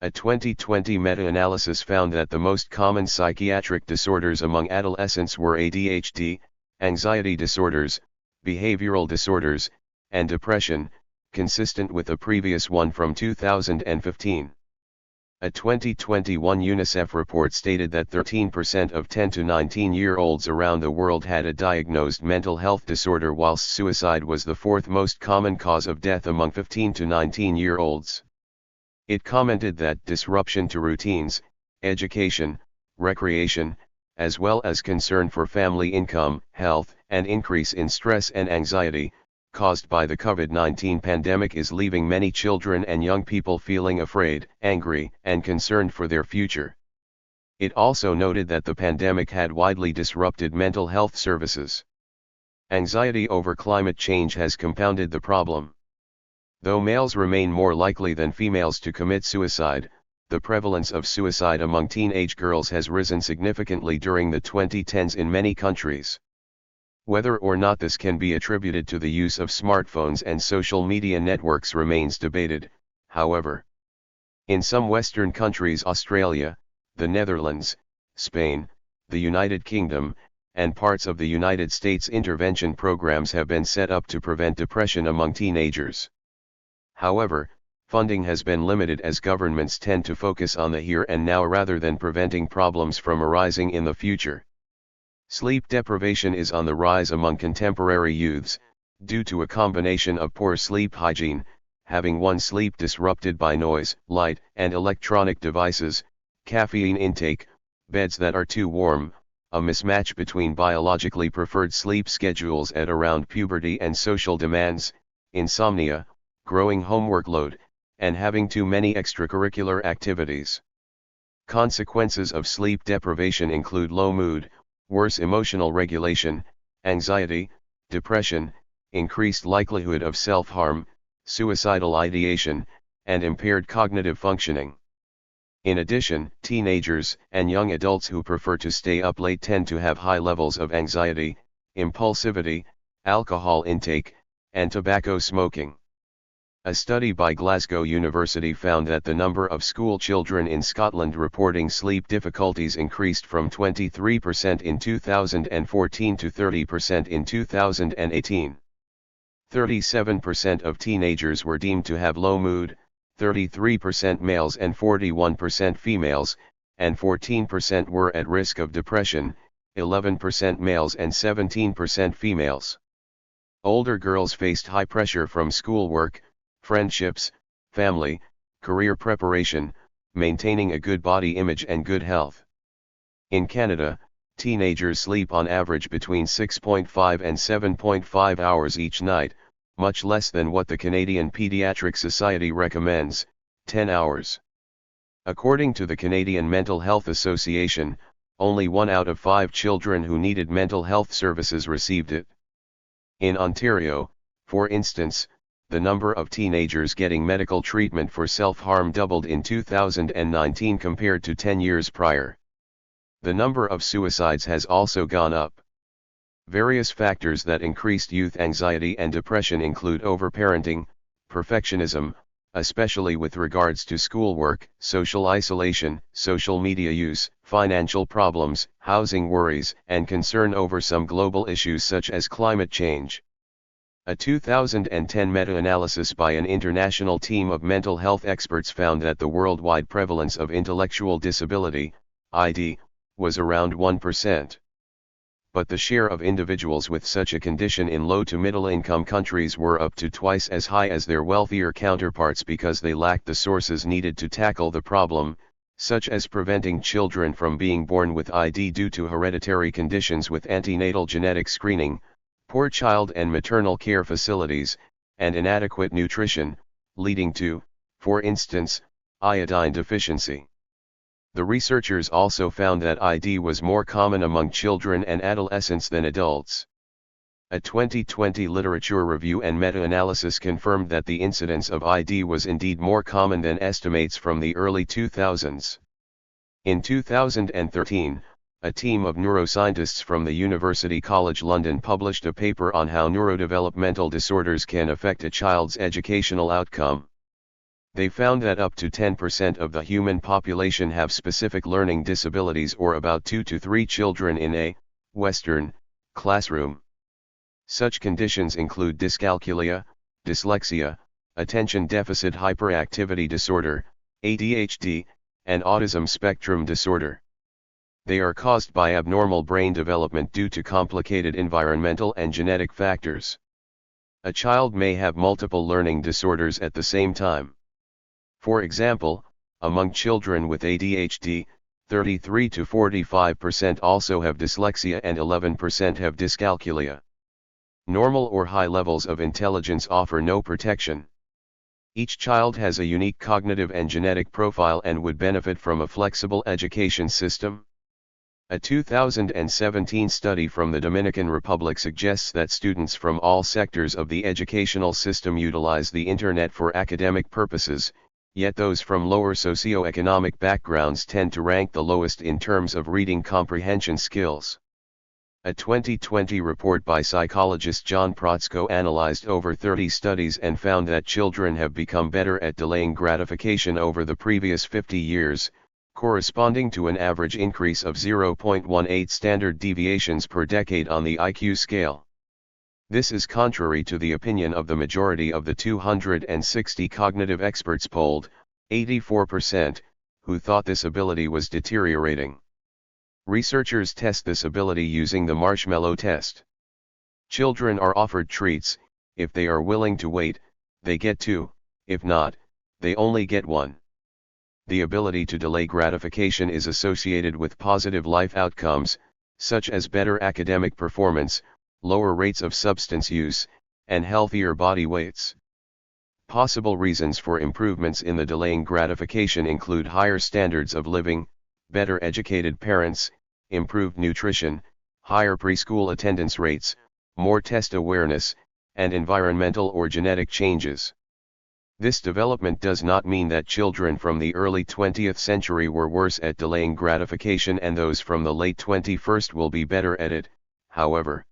A 2020 meta-analysis found that the most common psychiatric disorders among adolescents were ADHD, anxiety disorders, behavioral disorders, and depression, consistent with a previous one from 2015. A 2021 UNICEF report stated that 13% of 10 to 19-year-olds around the world had a diagnosed mental health disorder, whilst suicide was the fourth most common cause of death among 15 to 19-year-olds. It commented that disruption to routines, education, recreation, as well as concern for family income, health, and increase in stress and anxiety, caused by the COVID-19 pandemic is leaving many children and young people feeling afraid, angry, and concerned for their future. It also noted that the pandemic had widely disrupted mental health services. Anxiety over climate change has compounded the problem. Though males remain more likely than females to commit suicide, the prevalence of suicide among teenage girls has risen significantly during the 2010s in many countries. Whether or not this can be attributed to the use of smartphones and social media networks remains debated, however. In some Western countries, Australia, the Netherlands, Spain, the United Kingdom, and parts of the United States, intervention programs have been set up to prevent depression among teenagers. However, funding has been limited as governments tend to focus on the here and now rather than preventing problems from arising in the future. Sleep deprivation is on the rise among contemporary youths, due to a combination of poor sleep hygiene, having one's sleep disrupted by noise, light, and electronic devices, caffeine intake, beds that are too warm, a mismatch between biologically preferred sleep schedules at around puberty and social demands, insomnia, growing homework load, and having too many extracurricular activities. Consequences of sleep deprivation include low mood, worse emotional regulation, anxiety, depression, increased likelihood of self-harm, suicidal ideation, and impaired cognitive functioning. In addition, teenagers and young adults who prefer to stay up late tend to have high levels of anxiety, impulsivity, alcohol intake, and tobacco smoking. A study by Glasgow University found that the number of school children in Scotland reporting sleep difficulties increased from 23% in 2014 to 30% in 2018. 37% of teenagers were deemed to have low mood, 33% males and 41% females, and 14% were at risk of depression, 11% males and 17% females. Older girls faced high pressure from schoolwork, friendships, family, career preparation, maintaining a good body image and good health. In Canada, teenagers sleep on average between 6.5 and 7.5 hours each night, much less than what the Canadian Pediatric Society recommends, 10 hours. According to the Canadian Mental Health Association, only 1 out of 5 children who needed mental health services received it. In Ontario, for instance, the number of teenagers getting medical treatment for self-harm doubled in 2019 compared to 10 years prior. The number of suicides has also gone up. Various factors that increased youth anxiety and depression include overparenting, perfectionism, especially with regards to schoolwork, social isolation, social media use, financial problems, housing worries, and concern over some global issues such as climate change. A 2010 meta-analysis by an international team of mental health experts found that the worldwide prevalence of intellectual disability, ID, was around 1%. But the share of individuals with such a condition in low to middle income countries were up to twice as high as their wealthier counterparts because they lacked the sources needed to tackle the problem, such as preventing children from being born with ID due to hereditary conditions with antenatal genetic screening, poor child and maternal care facilities, and inadequate nutrition, leading to, for instance, iodine deficiency. The researchers also found that ID was more common among children and adolescents than adults. A 2020 literature review and meta-analysis confirmed that the incidence of ID was indeed more common than estimates from the early 2000s. In 2013, a team of neuroscientists from the University College London published a paper on how neurodevelopmental disorders can affect a child's educational outcome. They found that up to 10% of the human population have specific learning disabilities, or about 2 to 3 children in a Western classroom. Such conditions include dyscalculia, dyslexia, attention deficit hyperactivity disorder, ADHD, and autism spectrum disorder. They are caused by abnormal brain development due to complicated environmental and genetic factors. A child may have multiple learning disorders at the same time. For example, among children with ADHD, 33 to 45% also have dyslexia and 11% have dyscalculia. Normal or high levels of intelligence offer no protection. Each child has a unique cognitive and genetic profile and would benefit from a flexible education system. A 2017 study from the Dominican Republic suggests that students from all sectors of the educational system utilize the internet for academic purposes, yet those from lower socioeconomic backgrounds tend to rank the lowest in terms of reading comprehension skills. A 2020 report by psychologist John Protzko analyzed over 30 studies and found that children have become better at delaying gratification over the previous 50 years, corresponding to an average increase of 0.18 standard deviations per decade on the IQ scale. This is contrary to the opinion of the majority of the 260 cognitive experts polled, 84%, who thought this ability was deteriorating. Researchers test this ability using the marshmallow test. Children are offered treats. If they are willing to wait, they get 2, if not, they only get 1. The ability to delay gratification is associated with positive life outcomes, such as better academic performance, lower rates of substance use, and healthier body weights. Possible reasons for improvements in the delaying gratification include higher standards of living, better educated parents, improved nutrition, higher preschool attendance rates, more test awareness, and environmental or genetic changes. This development does not mean that children from the early 20th century were worse at delaying gratification and those from the late 21st will be better at it, however.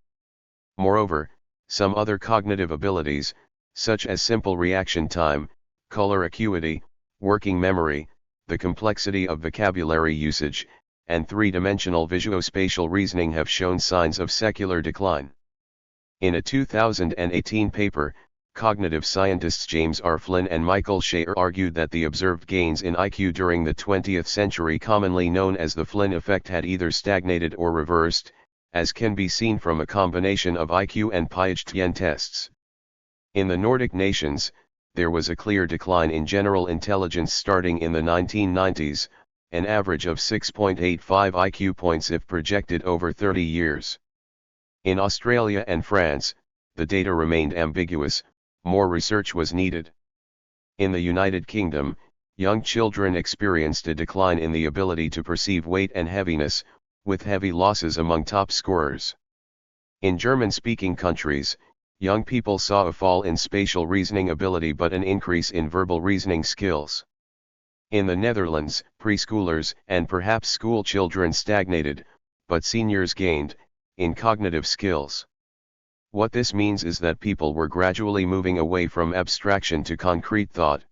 Moreover, some other cognitive abilities, such as simple reaction time, color acuity, working memory, the complexity of vocabulary usage, and three-dimensional visuospatial reasoning have shown signs of secular decline. In a 2018 paper, cognitive scientists James R. Flynn and Michael Schaer argued that the observed gains in IQ during the 20th century, commonly known as the Flynn effect, had either stagnated or reversed, as can be seen from a combination of IQ and Piaget tests. In the Nordic nations, there was a clear decline in general intelligence starting in the 1990s, an average of 6.85 IQ points if projected over 30 years. In Australia and France, the data remained ambiguous, more research was needed. In the United Kingdom, young children experienced a decline in the ability to perceive weight and heaviness, with heavy losses among top scorers. In German-speaking countries, young people saw a fall in spatial reasoning ability but an increase in verbal reasoning skills. In the Netherlands, preschoolers and perhaps school children stagnated, but seniors gained, in cognitive skills. What this means is that people were gradually moving away from abstraction to concrete thought.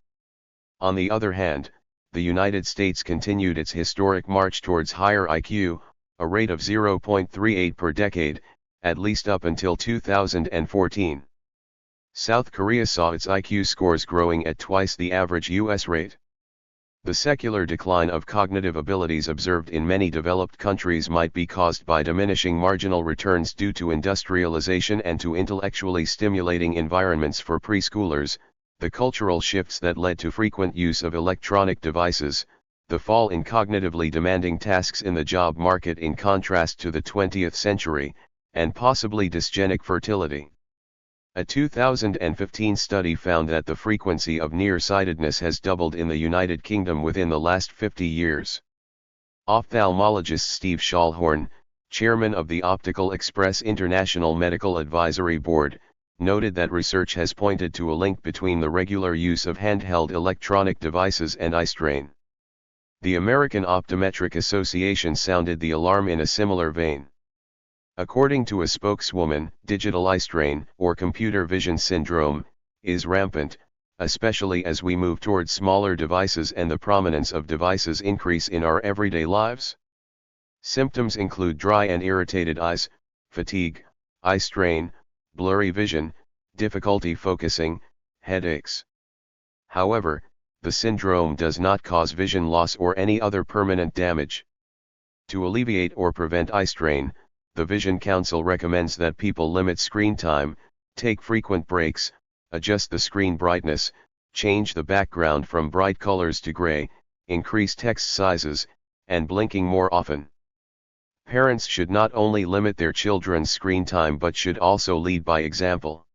On the other hand, the United States continued its historic march towards higher IQ, a rate of 0.38 per decade, at least up until 2014. South Korea saw its IQ scores growing at twice the average US rate. The secular decline of cognitive abilities observed in many developed countries might be caused by diminishing marginal returns due to industrialization and to intellectually stimulating environments for preschoolers, the cultural shifts that led to frequent use of electronic devices, the fall in cognitively demanding tasks in the job market in contrast to the 20th century, and possibly dysgenic fertility. A 2015 study found that the frequency of nearsightedness has doubled in the United Kingdom within the last 50 years. Ophthalmologist Steve Schallhorn, chairman of the Optical Express International Medical Advisory Board, noted that research has pointed to a link between the regular use of handheld electronic devices and eye strain. The American Optometric Association sounded the alarm in a similar vein. According to a spokeswoman, digital eye strain, or computer vision syndrome, is rampant, especially as we move towards smaller devices and the prominence of devices increase in our everyday lives. Symptoms include dry and irritated eyes, fatigue, eye strain, blurry vision, difficulty focusing, headaches. However, the syndrome does not cause vision loss or any other permanent damage. To alleviate or prevent eye strain, the Vision Council recommends that people limit screen time, take frequent breaks, adjust the screen brightness, change the background from bright colors to gray, increase text sizes, and blinking more often. Parents should not only limit their children's screen time but should also lead by example.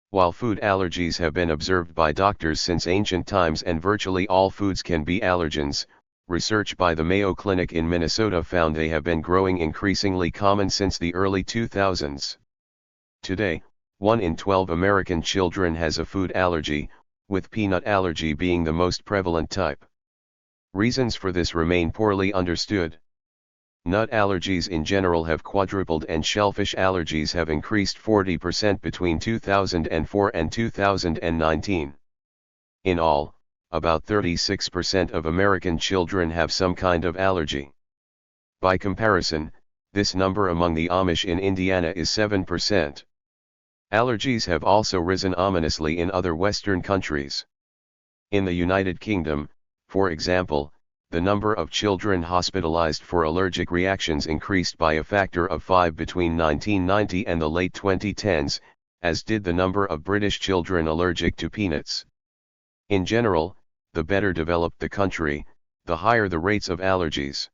While food allergies have been observed by doctors since ancient times and virtually all foods can be allergens, research by the Mayo Clinic in Minnesota found they have been growing increasingly common since the early 2000s. Today, 1 in 12 American children has a food allergy, with peanut allergy being the most prevalent type. Reasons for this remain poorly understood. Nut allergies in general have quadrupled and shellfish allergies have increased 40% between 2004 and 2019. In all, about 36% of American children have some kind of allergy. By comparison, this number among the Amish in Indiana is 7%. Allergies have also risen ominously in other Western countries. In the United Kingdom, for example, the number of children hospitalized for allergic reactions increased by a factor of 5 between 1990 and the late 2010s, as did the number of British children allergic to peanuts. In general, the better developed the country, the higher the rates of allergies.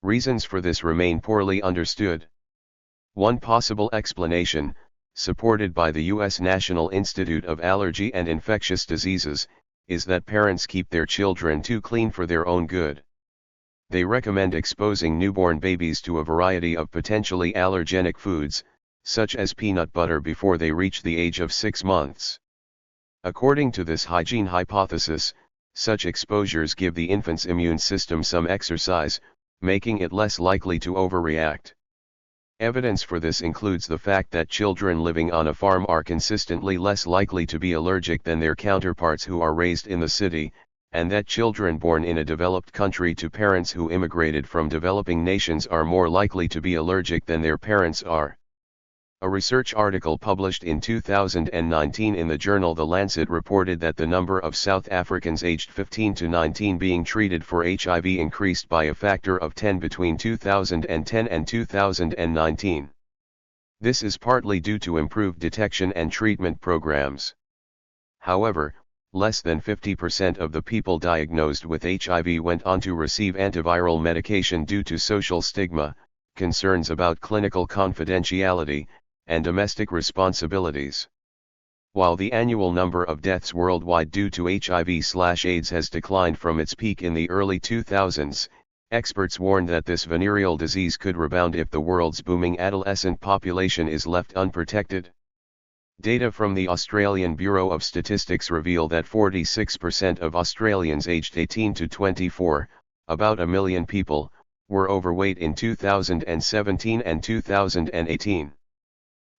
Reasons for this remain poorly understood. One possible explanation, supported by the U.S. National Institute of Allergy and Infectious Diseases, is that parents keep their children too clean for their own good. They recommend exposing newborn babies to a variety of potentially allergenic foods, such as peanut butter before they reach the age of 6 months. According to this hygiene hypothesis, such exposures give the infant's immune system some exercise, making it less likely to overreact. Evidence for this includes the fact that children living on a farm are consistently less likely to be allergic than their counterparts who are raised in the city, and that children born in a developed country to parents who immigrated from developing nations are more likely to be allergic than their parents are. A research article published in 2019 in the journal The Lancet reported that the number of South Africans aged 15 to 19 being treated for HIV increased by a factor of 10 between 2010 and 2019. This is partly due to improved detection and treatment programs. However, less than 50% of the people diagnosed with HIV went on to receive antiviral medication due to social stigma, concerns about clinical confidentiality, and domestic responsibilities. While the annual number of deaths worldwide due to HIV/AIDS has declined from its peak in the early 2000s, experts warn that this venereal disease could rebound if the world's booming adolescent population is left unprotected. Data from the Australian Bureau of Statistics reveal that 46% of Australians aged 18 to 24, about a million people, were overweight in 2017 and 2018.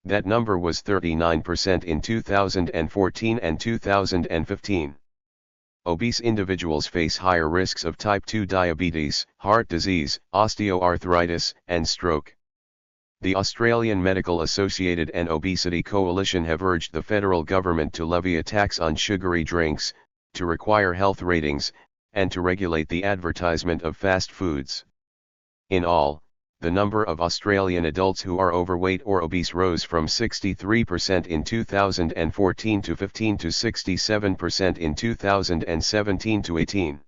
That number was 39% in 2014 and 2015. Obese individuals face higher risks of type 2 diabetes, heart disease, osteoarthritis, and stroke. The Australian Medical Associated and Obesity Coalition have urged the federal government to levy a tax on sugary drinks, to require health ratings, and to regulate the advertisement of fast foods. In all, the number of Australian adults who are overweight or obese rose from 63% in 2014 to 15 to 67% in 2017 to 18.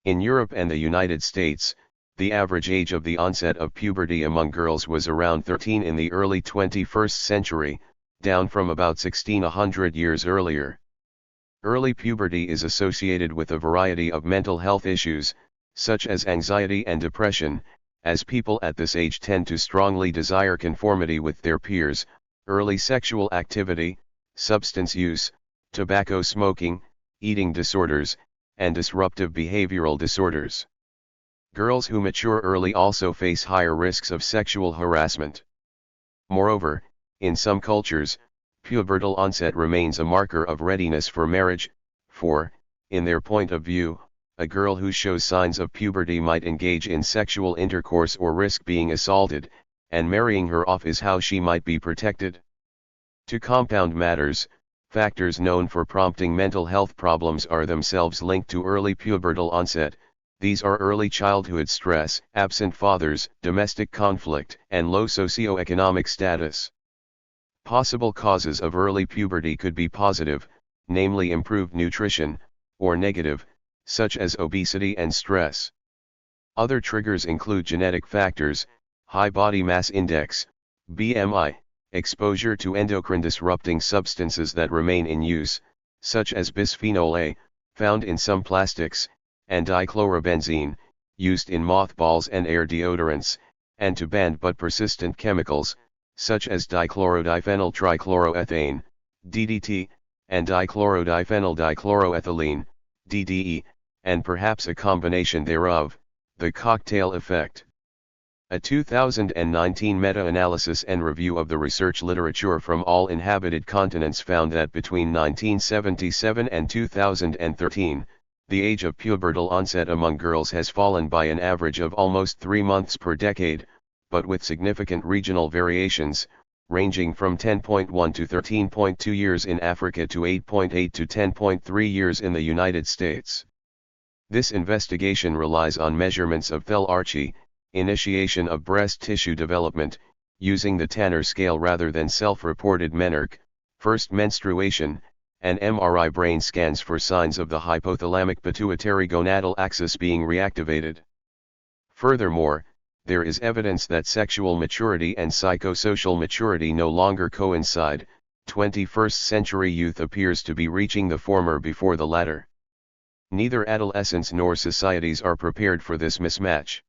In Europe and the United States, the average age of the onset of puberty among girls was around 13 in the early 21st century, down from about 1,600 years earlier. Early puberty is associated with a variety of mental health issues, such as anxiety and depression, as people at this age tend to strongly desire conformity with their peers, early sexual activity, substance use, tobacco smoking, eating disorders, and disruptive behavioral disorders. Girls who mature early also face higher risks of sexual harassment. Moreover, in some cultures, pubertal onset remains a marker of readiness for marriage, for, in their point of view, a girl who shows signs of puberty might engage in sexual intercourse or risk being assaulted, and marrying her off is how she might be protected. To compound matters, factors known for prompting mental health problems are themselves linked to early pubertal onset. These are early childhood stress, absent fathers, domestic conflict, and low socioeconomic status. Possible causes of early puberty could be positive, namely improved nutrition, or negative, such as obesity and stress. Other triggers include genetic factors, high body mass index, BMI, exposure to endocrine-disrupting substances that remain in use, such as bisphenol A, found in some plastics, and dichlorobenzene, used in mothballs and air deodorants, and to banned but persistent chemicals, such as dichlorodiphenyl trichloroethane, DDT, and dichlorodiphenyl dichloroethylene, DDE, and perhaps a combination thereof, the cocktail effect. A 2019 meta-analysis and review of the research literature from all inhabited continents found that between 1977 and 2013, the age of pubertal onset among girls has fallen by an average of almost 3 months per decade, but with significant regional variations, ranging from 10.1 to 13.2 years in Africa to 8.8 to 10.3 years in the United States. This investigation relies on measurements of Thiel-Archie, initiation of breast tissue development, using the Tanner scale rather than self-reported menarche, first menstruation, and MRI brain scans for signs of the hypothalamic pituitary gonadal axis being reactivated. Furthermore, there is evidence that sexual maturity and psychosocial maturity no longer coincide. 21st century youth appears to be reaching the former before the latter. Neither adolescents nor societies are prepared for this mismatch.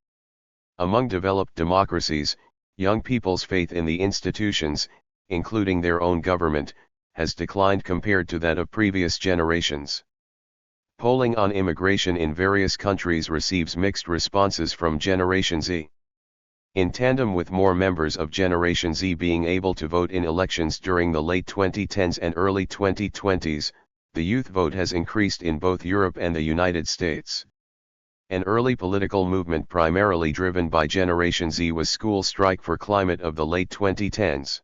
Among developed democracies, young people's faith in the institutions, including their own government, has declined compared to that of previous generations. Polling on immigration in various countries receives mixed responses from Generation Z. In tandem with more members of Generation Z being able to vote in elections during the late 2010s and early 2020s, the youth vote has increased in both Europe and the United States. An early political movement primarily driven by Generation Z was School Strike for Climate of the late 2010s.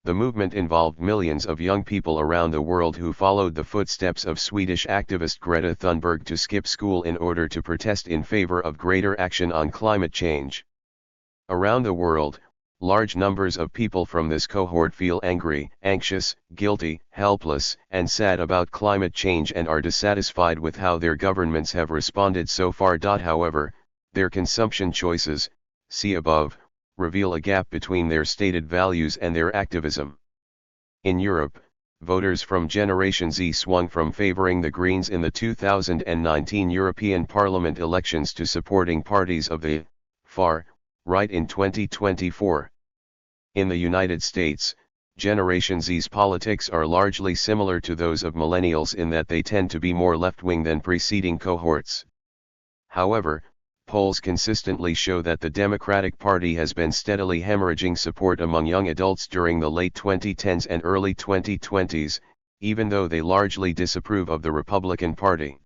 The movement involved millions of young people around the world who followed the footsteps of Swedish activist Greta Thunberg to skip school in order to protest in favor of greater action on climate change. Around the world, large numbers of people from this cohort feel angry, anxious, guilty, helpless, and sad about climate change and are dissatisfied with how their governments have responded so far. However, their consumption choices, see above, reveal a gap between their stated values and their activism. In Europe, voters from Generation Z swung from favoring the Greens in the 2019 European Parliament elections to supporting parties of the far right in 2024. In the United States, Generation Z's politics are largely similar to those of millennials in that they tend to be more left-wing than preceding cohorts. However, polls consistently show that the Democratic Party has been steadily hemorrhaging support among young adults during the late 2010s and early 2020s, even though they largely disapprove of the Republican Party.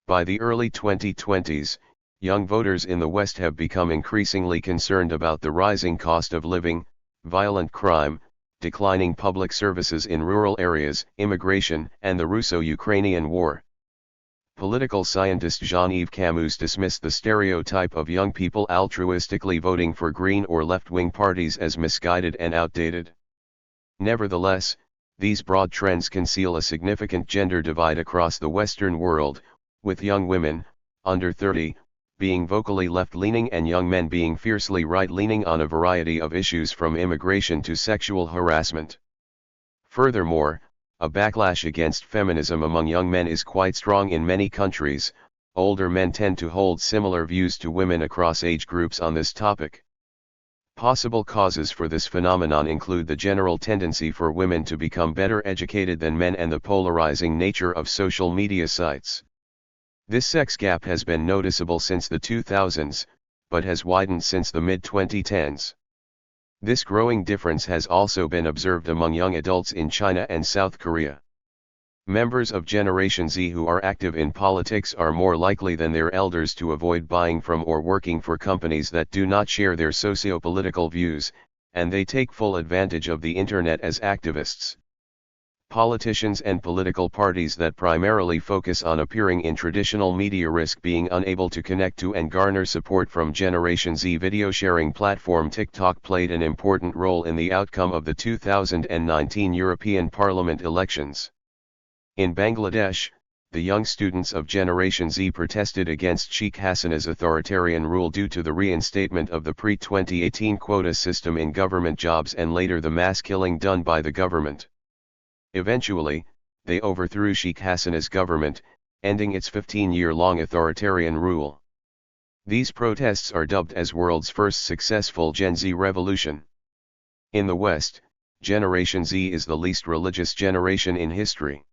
By the early 2020s, young voters in the West have become increasingly concerned about the rising cost of living, violent crime, declining public services in rural areas, immigration, and the Russo-Ukrainian War. Political scientist Jean-Yves Camus dismissed the stereotype of young people altruistically voting for green or left-wing parties as misguided and outdated. Nevertheless, these broad trends conceal a significant gender divide across the Western world, with young women, under 30, being vocally left-leaning and young men being fiercely right-leaning on a variety of issues from immigration to sexual harassment. Furthermore, a backlash against feminism among young men is quite strong in many countries. Older men tend to hold similar views to women across age groups on this topic. Possible causes for this phenomenon include the general tendency for women to become better educated than men and the polarizing nature of social media sites. This sex gap has been noticeable since the 2000s, but has widened since the mid-2010s. This growing difference has also been observed among young adults in China and South Korea. Members of Generation Z who are active in politics are more likely than their elders to avoid buying from or working for companies that do not share their socio-political views, and they take full advantage of the internet as activists. Politicians and political parties that primarily focus on appearing in traditional media risk being unable to connect to and garner support from Generation Z. Video sharing platform TikTok played an important role in the outcome of the 2019 European Parliament elections. In Bangladesh, the young students of Generation Z protested against Sheikh Hasina's authoritarian rule due to the reinstatement of the pre-2018 quota system in government jobs and later the mass killing done by the government. Eventually, they overthrew Sheikh Hasina's government, ending its 15-year-long authoritarian rule. These protests are dubbed as world's first successful Gen Z revolution. In the West, Generation Z is the least religious generation in history.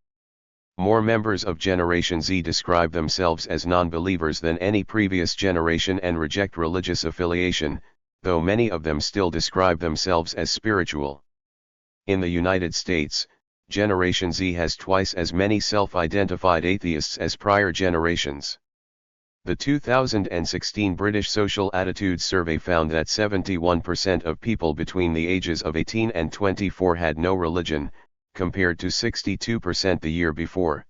More members of Generation Z describe themselves as non-believers than any previous generation and reject religious affiliation, though many of them still describe themselves as spiritual. In the United States, Generation Z has twice as many self-identified atheists as prior generations. The 2016 British Social Attitudes Survey found that 71% of people between the ages of 18 and 24 had no religion, compared to 62% the year before.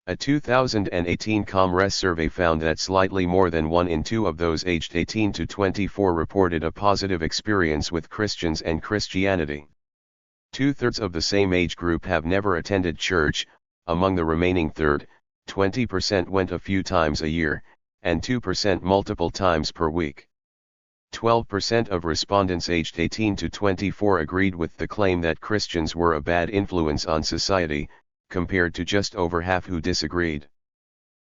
A 2018 ComRes survey found that slightly more than 1 in 2 of those aged 18 to 24 reported a positive experience with Christians and Christianity. 2/3 of the same age group have never attended church. Among the remaining third, 20% went a few times a year, and 2% multiple times per week. 12% of respondents aged 18 to 24 agreed with the claim that Christians were a bad influence on society, compared to just over half who disagreed.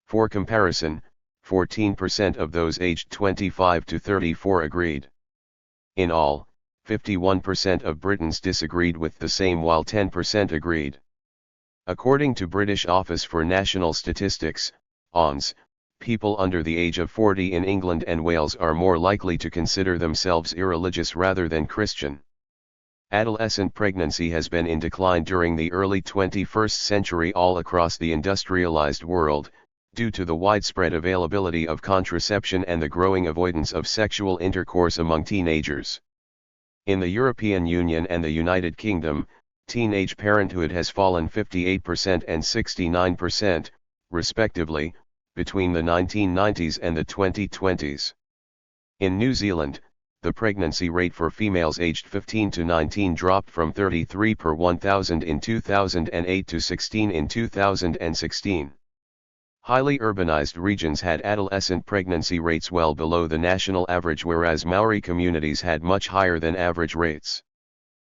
For comparison, 14% of those aged 25 to 34 agreed. In all, 51% of Britons disagreed with the same while 10% agreed. According to British Office for National Statistics, ONS, people under the age of 40 in England and Wales are more likely to consider themselves irreligious rather than Christian. Adolescent pregnancy has been in decline during the early 21st century all across the industrialized world, due to the widespread availability of contraception and the growing avoidance of sexual intercourse among teenagers. In the European Union and the United Kingdom, teenage parenthood has fallen 58% and 69%, respectively, between the 1990s and the 2020s. In New Zealand, the pregnancy rate for females aged 15 to 19 dropped from 33 per 1,000 in 2008 to 16 in 2016. Highly urbanized regions had adolescent pregnancy rates well below the national average, whereas Maori communities had much higher than average rates.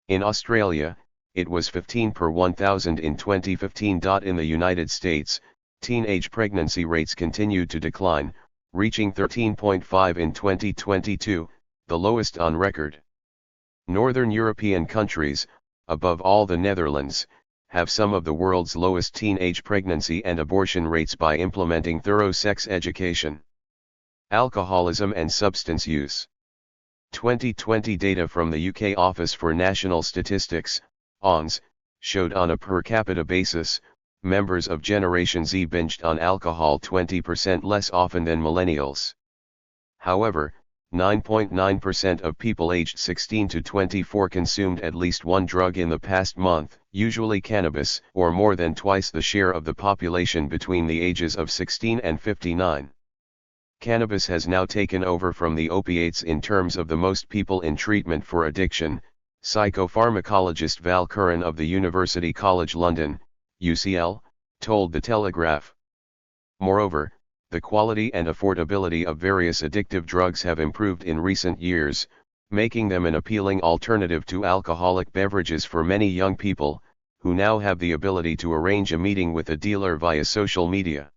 In Australia, it was 15 per 1,000 in 2015. In the United States, teenage pregnancy rates continued to decline, reaching 13.5 in 2022, the lowest on record. Northern European countries, above all the Netherlands, have some of the world's lowest teenage pregnancy and abortion rates by implementing thorough sex education. Alcoholism and substance use. 2020 data from the UK Office for National Statistics, ONS, showed on a per capita basis, members of Generation Z binged on alcohol 20% less often than millennials. However, 9.9% of people aged 16 to 24 consumed at least one drug in the past month, usually cannabis, or more than twice the share of the population between the ages of 16 and 59. Cannabis has now taken over from the opiates in terms of the most people in treatment for addiction, psychopharmacologist Val Curran of the University College London, UCL, told The Telegraph. Moreover, the quality and affordability of various addictive drugs have improved in recent years, making them an appealing alternative to alcoholic beverages for many young people, who now have the ability to arrange a meeting with a dealer via social media.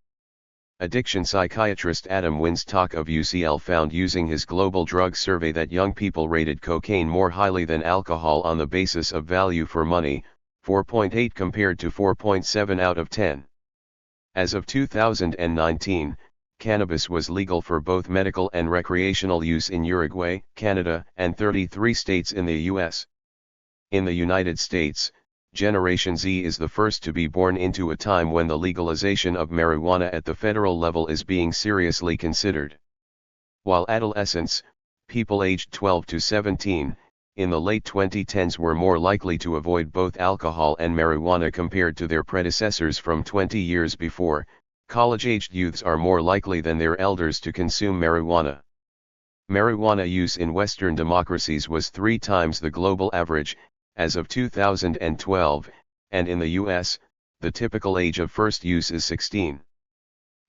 Addiction psychiatrist Adam Winstock of UCL found using his global drug survey that young people rated cocaine more highly than alcohol on the basis of value for money, 4.8 compared to 4.7 out of 10. As of 2019, cannabis was legal for both medical and recreational use in Uruguay, Canada, and 33 states in the U.S. In the United States, Generation Z is the first to be born into a time when the legalization of marijuana at the federal level is being seriously considered. While adolescents, people aged 12 to 17, in the late 2010s were more likely to avoid both alcohol and marijuana compared to their predecessors from 20 years before, college-aged youths are more likely than their elders to consume marijuana. Marijuana use in Western democracies was 3 times the global average, as of 2012, and in the US, the typical age of first use is 16.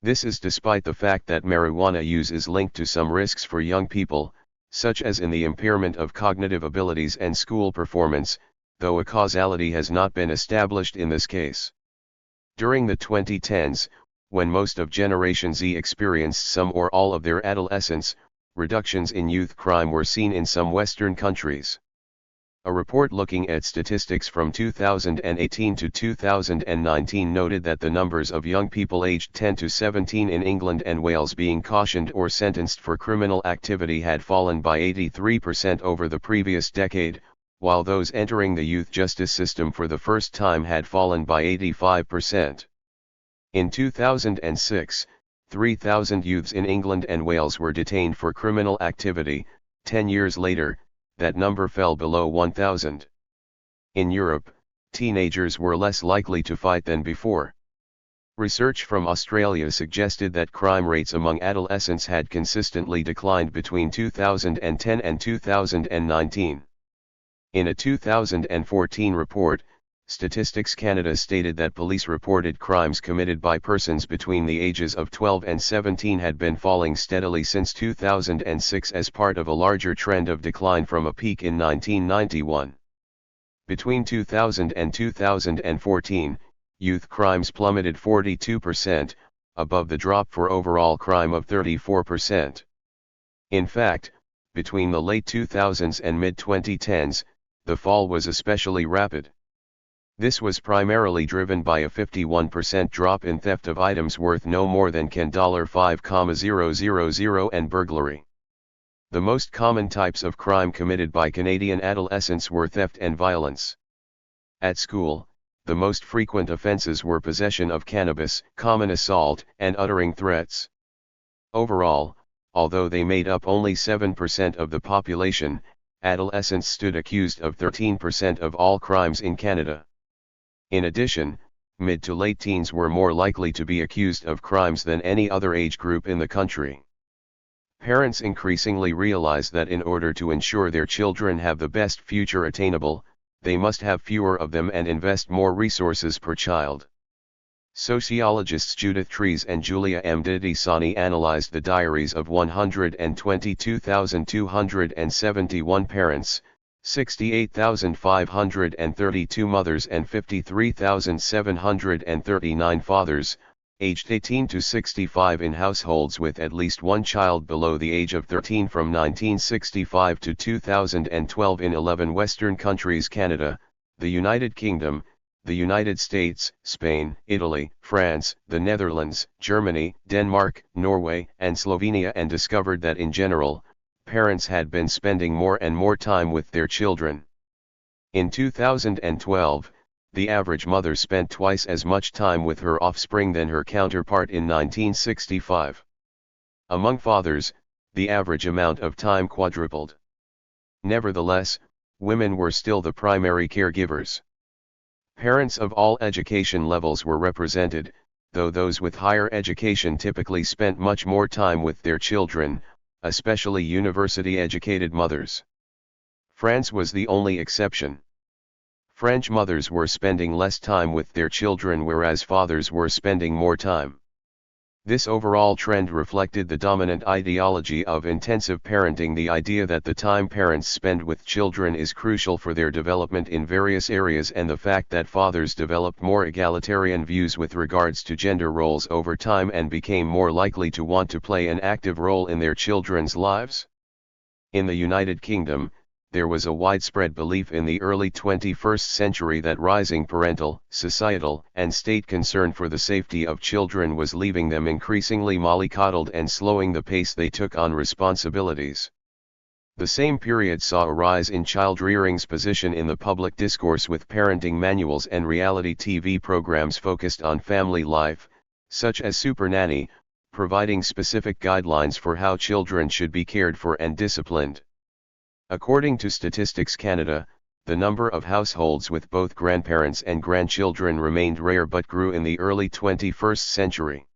This is despite the fact that marijuana use is linked to some risks for young people, such as in the impairment of cognitive abilities and school performance, though a causality has not been established in this case. During the 2010s, when most of Generation Z experienced some or all of their adolescence, reductions in youth crime were seen in some Western countries. A report looking at statistics from 2018 to 2019 noted that the numbers of young people aged 10 to 17 in England and Wales being cautioned or sentenced for criminal activity had fallen by 83% over the previous decade, while those entering the youth justice system for the first time had fallen by 85%. In 2006, 3,000 youths in England and Wales were detained for criminal activity. 10 years later, that number fell below 1,000. In Europe, teenagers were less likely to fight than before. Research from Australia suggested that crime rates among adolescents had consistently declined between 2010 and 2019. In a 2014 report, Statistics Canada stated that police reported crimes committed by persons between the ages of 12 and 17 had been falling steadily since 2006 as part of a larger trend of decline from a peak in 1991. Between 2000 and 2014, youth crimes plummeted 42%, above the drop for overall crime of 34%. In fact, between the late 2000s and mid-2010s, the fall was especially rapid. This was primarily driven by a 51% drop in theft of items worth no more than $5,000 and burglary. The most common types of crime committed by Canadian adolescents were theft and violence. At school, the most frequent offenses were possession of cannabis, common assault, and uttering threats. Overall, although they made up only 7% of the population, adolescents stood accused of 13% of all crimes in Canada. In addition, mid to late teens were more likely to be accused of crimes than any other age group in the country. Parents increasingly realize that in order to ensure their children have the best future attainable, they must have fewer of them and invest more resources per child. Sociologists Judith Trees and Julia M. Didisani analyzed the diaries of 122,271 parents, 68,532 mothers and 53,739 fathers, aged 18 to 65 in households with at least one child below the age of 13 from 1965 to 2012 in 11 Western countries: Canada, the United Kingdom, the United States, Spain, Italy, France, the Netherlands, Germany, Denmark, Norway, and Slovenia, and discovered that in general, parents had been spending more and more time with their children. In 2012, the average mother spent twice as much time with her offspring than her counterpart in 1965. Among fathers, the average amount of time quadrupled. Nevertheless, women were still the primary caregivers. Parents of all education levels were represented, though those with higher education typically spent much more time with their children, especially university-educated mothers. France was the only exception. French mothers were spending less time with their children, whereas fathers were spending more time. This overall trend reflected the dominant ideology of intensive parenting, the idea that the time parents spend with children is crucial for their development in various areas, and the fact that fathers developed more egalitarian views with regards to gender roles over time and became more likely to want to play an active role in their children's lives. In the United Kingdom, there was a widespread belief in the early 21st century that rising parental, societal, and state concern for the safety of children was leaving them increasingly mollycoddled and slowing the pace they took on responsibilities. The same period saw a rise in child-rearing's position in the public discourse, with parenting manuals and reality TV programs focused on family life, such as Super Nanny, providing specific guidelines for how children should be cared for and disciplined. According to Statistics Canada, the number of households with both grandparents and grandchildren remained rare but grew in the early 21st century.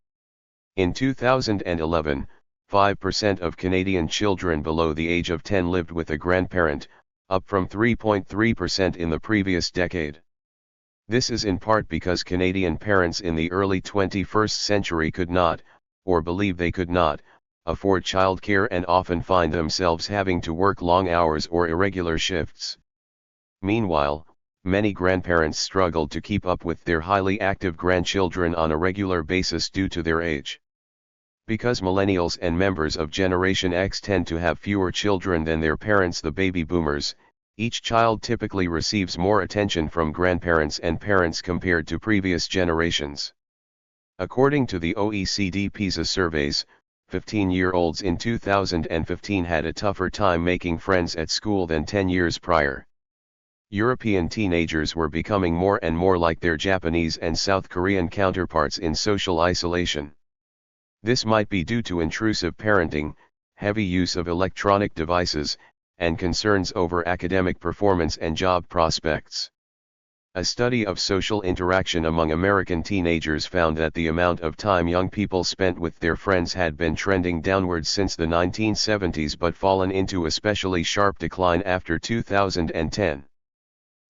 In 2011, 5% of Canadian children below the age of 10 lived with a grandparent, up from 3.3% in the previous decade. This is in part because Canadian parents in the early 21st century could not, or believe they could not, afford childcare and often find themselves having to work long hours or irregular shifts. Meanwhile, many grandparents struggled to keep up with their highly active grandchildren on a regular basis due to their age. Because millennials and members of Generation X tend to have fewer children than their parents, the baby boomers, each child typically receives more attention from grandparents and parents compared to previous generations. According to the OECD PISA surveys, 15-year-olds in 2015 had a tougher time making friends at school than 10 years prior. European teenagers were becoming more and more like their Japanese and South Korean counterparts in social isolation. This might be due to intrusive parenting, heavy use of electronic devices, and concerns over academic performance and job prospects. A study of social interaction among American teenagers found that the amount of time young people spent with their friends had been trending downward since the 1970s but fallen into especially sharp decline after 2010.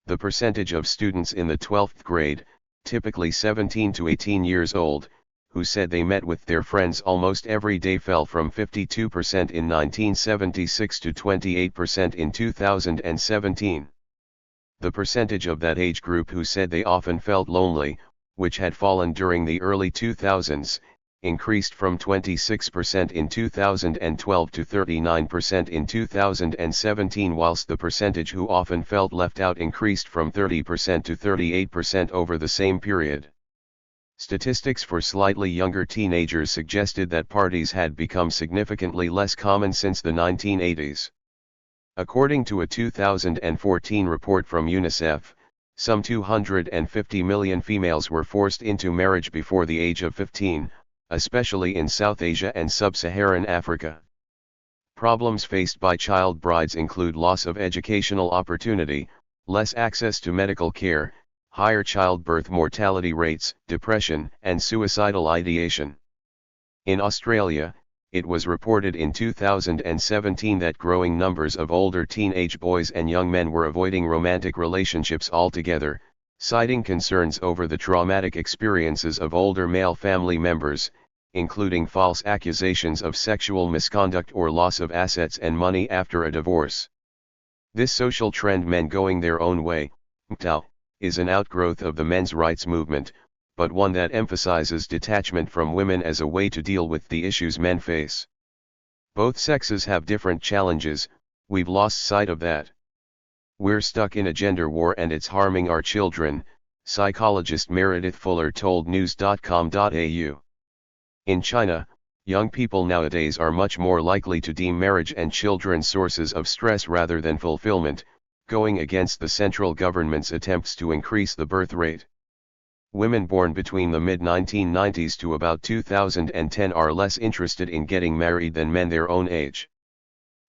The percentage of students in the 12th grade, typically 17 to 18 years old, who said they met with their friends almost every day fell from 52% in 1976 to 28% in 2017. The percentage of that age group who said they often felt lonely, which had fallen during the early 2000s, increased from 26% in 2012 to 39% in 2017, whilst the percentage who often felt left out increased from 30% to 38% over the same period. Statistics for slightly younger teenagers suggested that parties had become significantly less common since the 1980s. According to a 2014 report from UNICEF, some 250 million females were forced into marriage before the age of 15, especially in South Asia and Sub-Saharan Africa. Problems faced by child brides include loss of educational opportunity, less access to medical care, higher childbirth mortality rates, depression, and suicidal ideation. In Australia, it was reported in 2017 that growing numbers of older teenage boys and young men were avoiding romantic relationships altogether, citing concerns over the traumatic experiences of older male family members, including false accusations of sexual misconduct or loss of assets and money after a divorce. This social trend, men going their own way, Tao, is an outgrowth of the men's rights movement, but one that emphasizes detachment from women as a way to deal with the issues men face. Both sexes have different challenges, we've lost sight of that. We're stuck in a gender war and it's harming our children, psychologist Meredith Fuller told news.com.au. In China, young people nowadays are much more likely to deem marriage and children sources of stress rather than fulfillment, going against the central government's attempts to increase the birth rate. Women born between the mid-1990s to about 2010 are less interested in getting married than men their own age.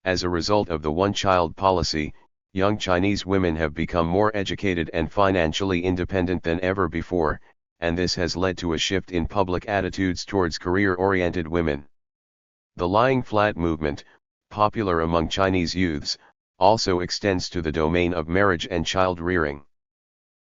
As a result of the one-child policy, young Chinese women have become more educated and financially independent than ever before, and this has led to a shift in public attitudes towards career-oriented women. The lying flat movement, popular among Chinese youths, also extends to the domain of marriage and child rearing.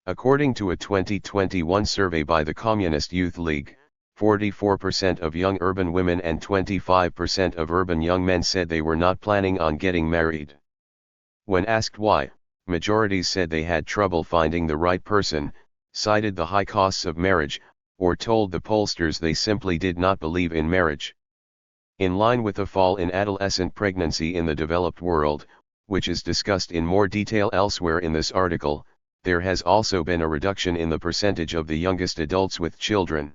According to a 2021 survey by the Communist Youth League, 44% of young urban women and 25% of urban young men said they were not planning on getting married. When asked why, majorities said they had trouble finding the right person, cited the high costs of marriage, or told the pollsters they simply did not believe in marriage. In line with a fall in adolescent pregnancy in the developed world, which is discussed in more detail elsewhere in this article, there has also been a reduction in the percentage of the youngest adults with children.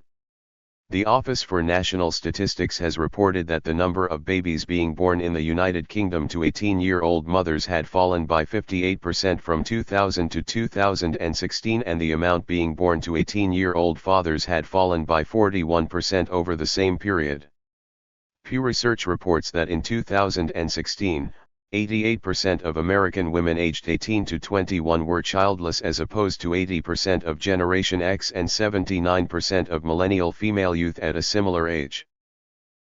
The Office for National Statistics has reported that the number of babies being born in the United Kingdom to 18-year-old mothers had fallen by 58% from 2000 to 2016, and the amount being born to 18-year-old fathers had fallen by 41% over the same period. Pew Research reports that in 2016, 88% of American women aged 18 to 21 were childless, as opposed to 80% of Generation X and 79% of millennial female youth at a similar age.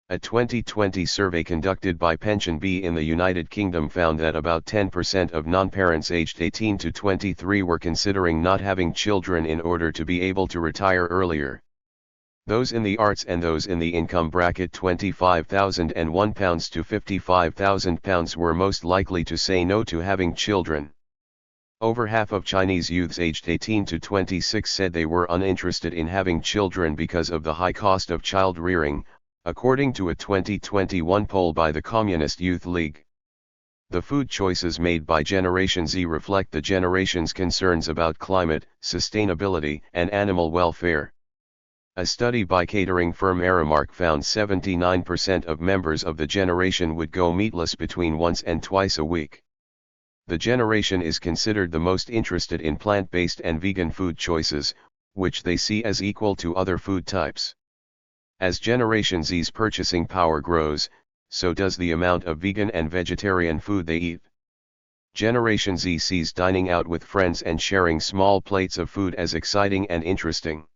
A 2020 survey conducted by PensionBee in the United Kingdom found that about 10% of non-parents aged 18 to 23 were considering not having children in order to be able to retire earlier. Those in the arts and those in the income bracket £25,001 to £55,000 were most likely to say no to having children. Over half of Chinese youths aged 18 to 26 said they were uninterested in having children because of the high cost of child rearing, according to a 2021 poll by the Communist Youth League. The food choices made by Generation Z reflect the generation's concerns about climate, sustainability, and animal welfare. A study by catering firm Aramark found 79% of members of the generation would go meatless between once and twice a week. The generation is considered the most interested in plant-based and vegan food choices, which they see as equal to other food types. As Generation Z's purchasing power grows, so does the amount of vegan and vegetarian food they eat. Generation Z sees dining out with friends and sharing small plates of food as exciting and interesting.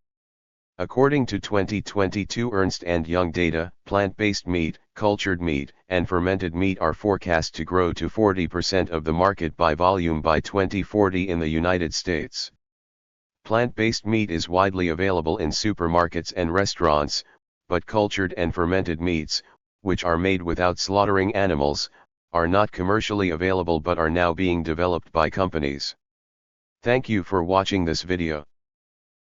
According to 2022 Ernst & Young data, plant-based meat, cultured meat, and fermented meat are forecast to grow to 40% of the market by volume by 2040 in the United States. Plant-based meat is widely available in supermarkets and restaurants, but cultured and fermented meats, which are made without slaughtering animals, are not commercially available but are now being developed by companies. Thank you for watching this video.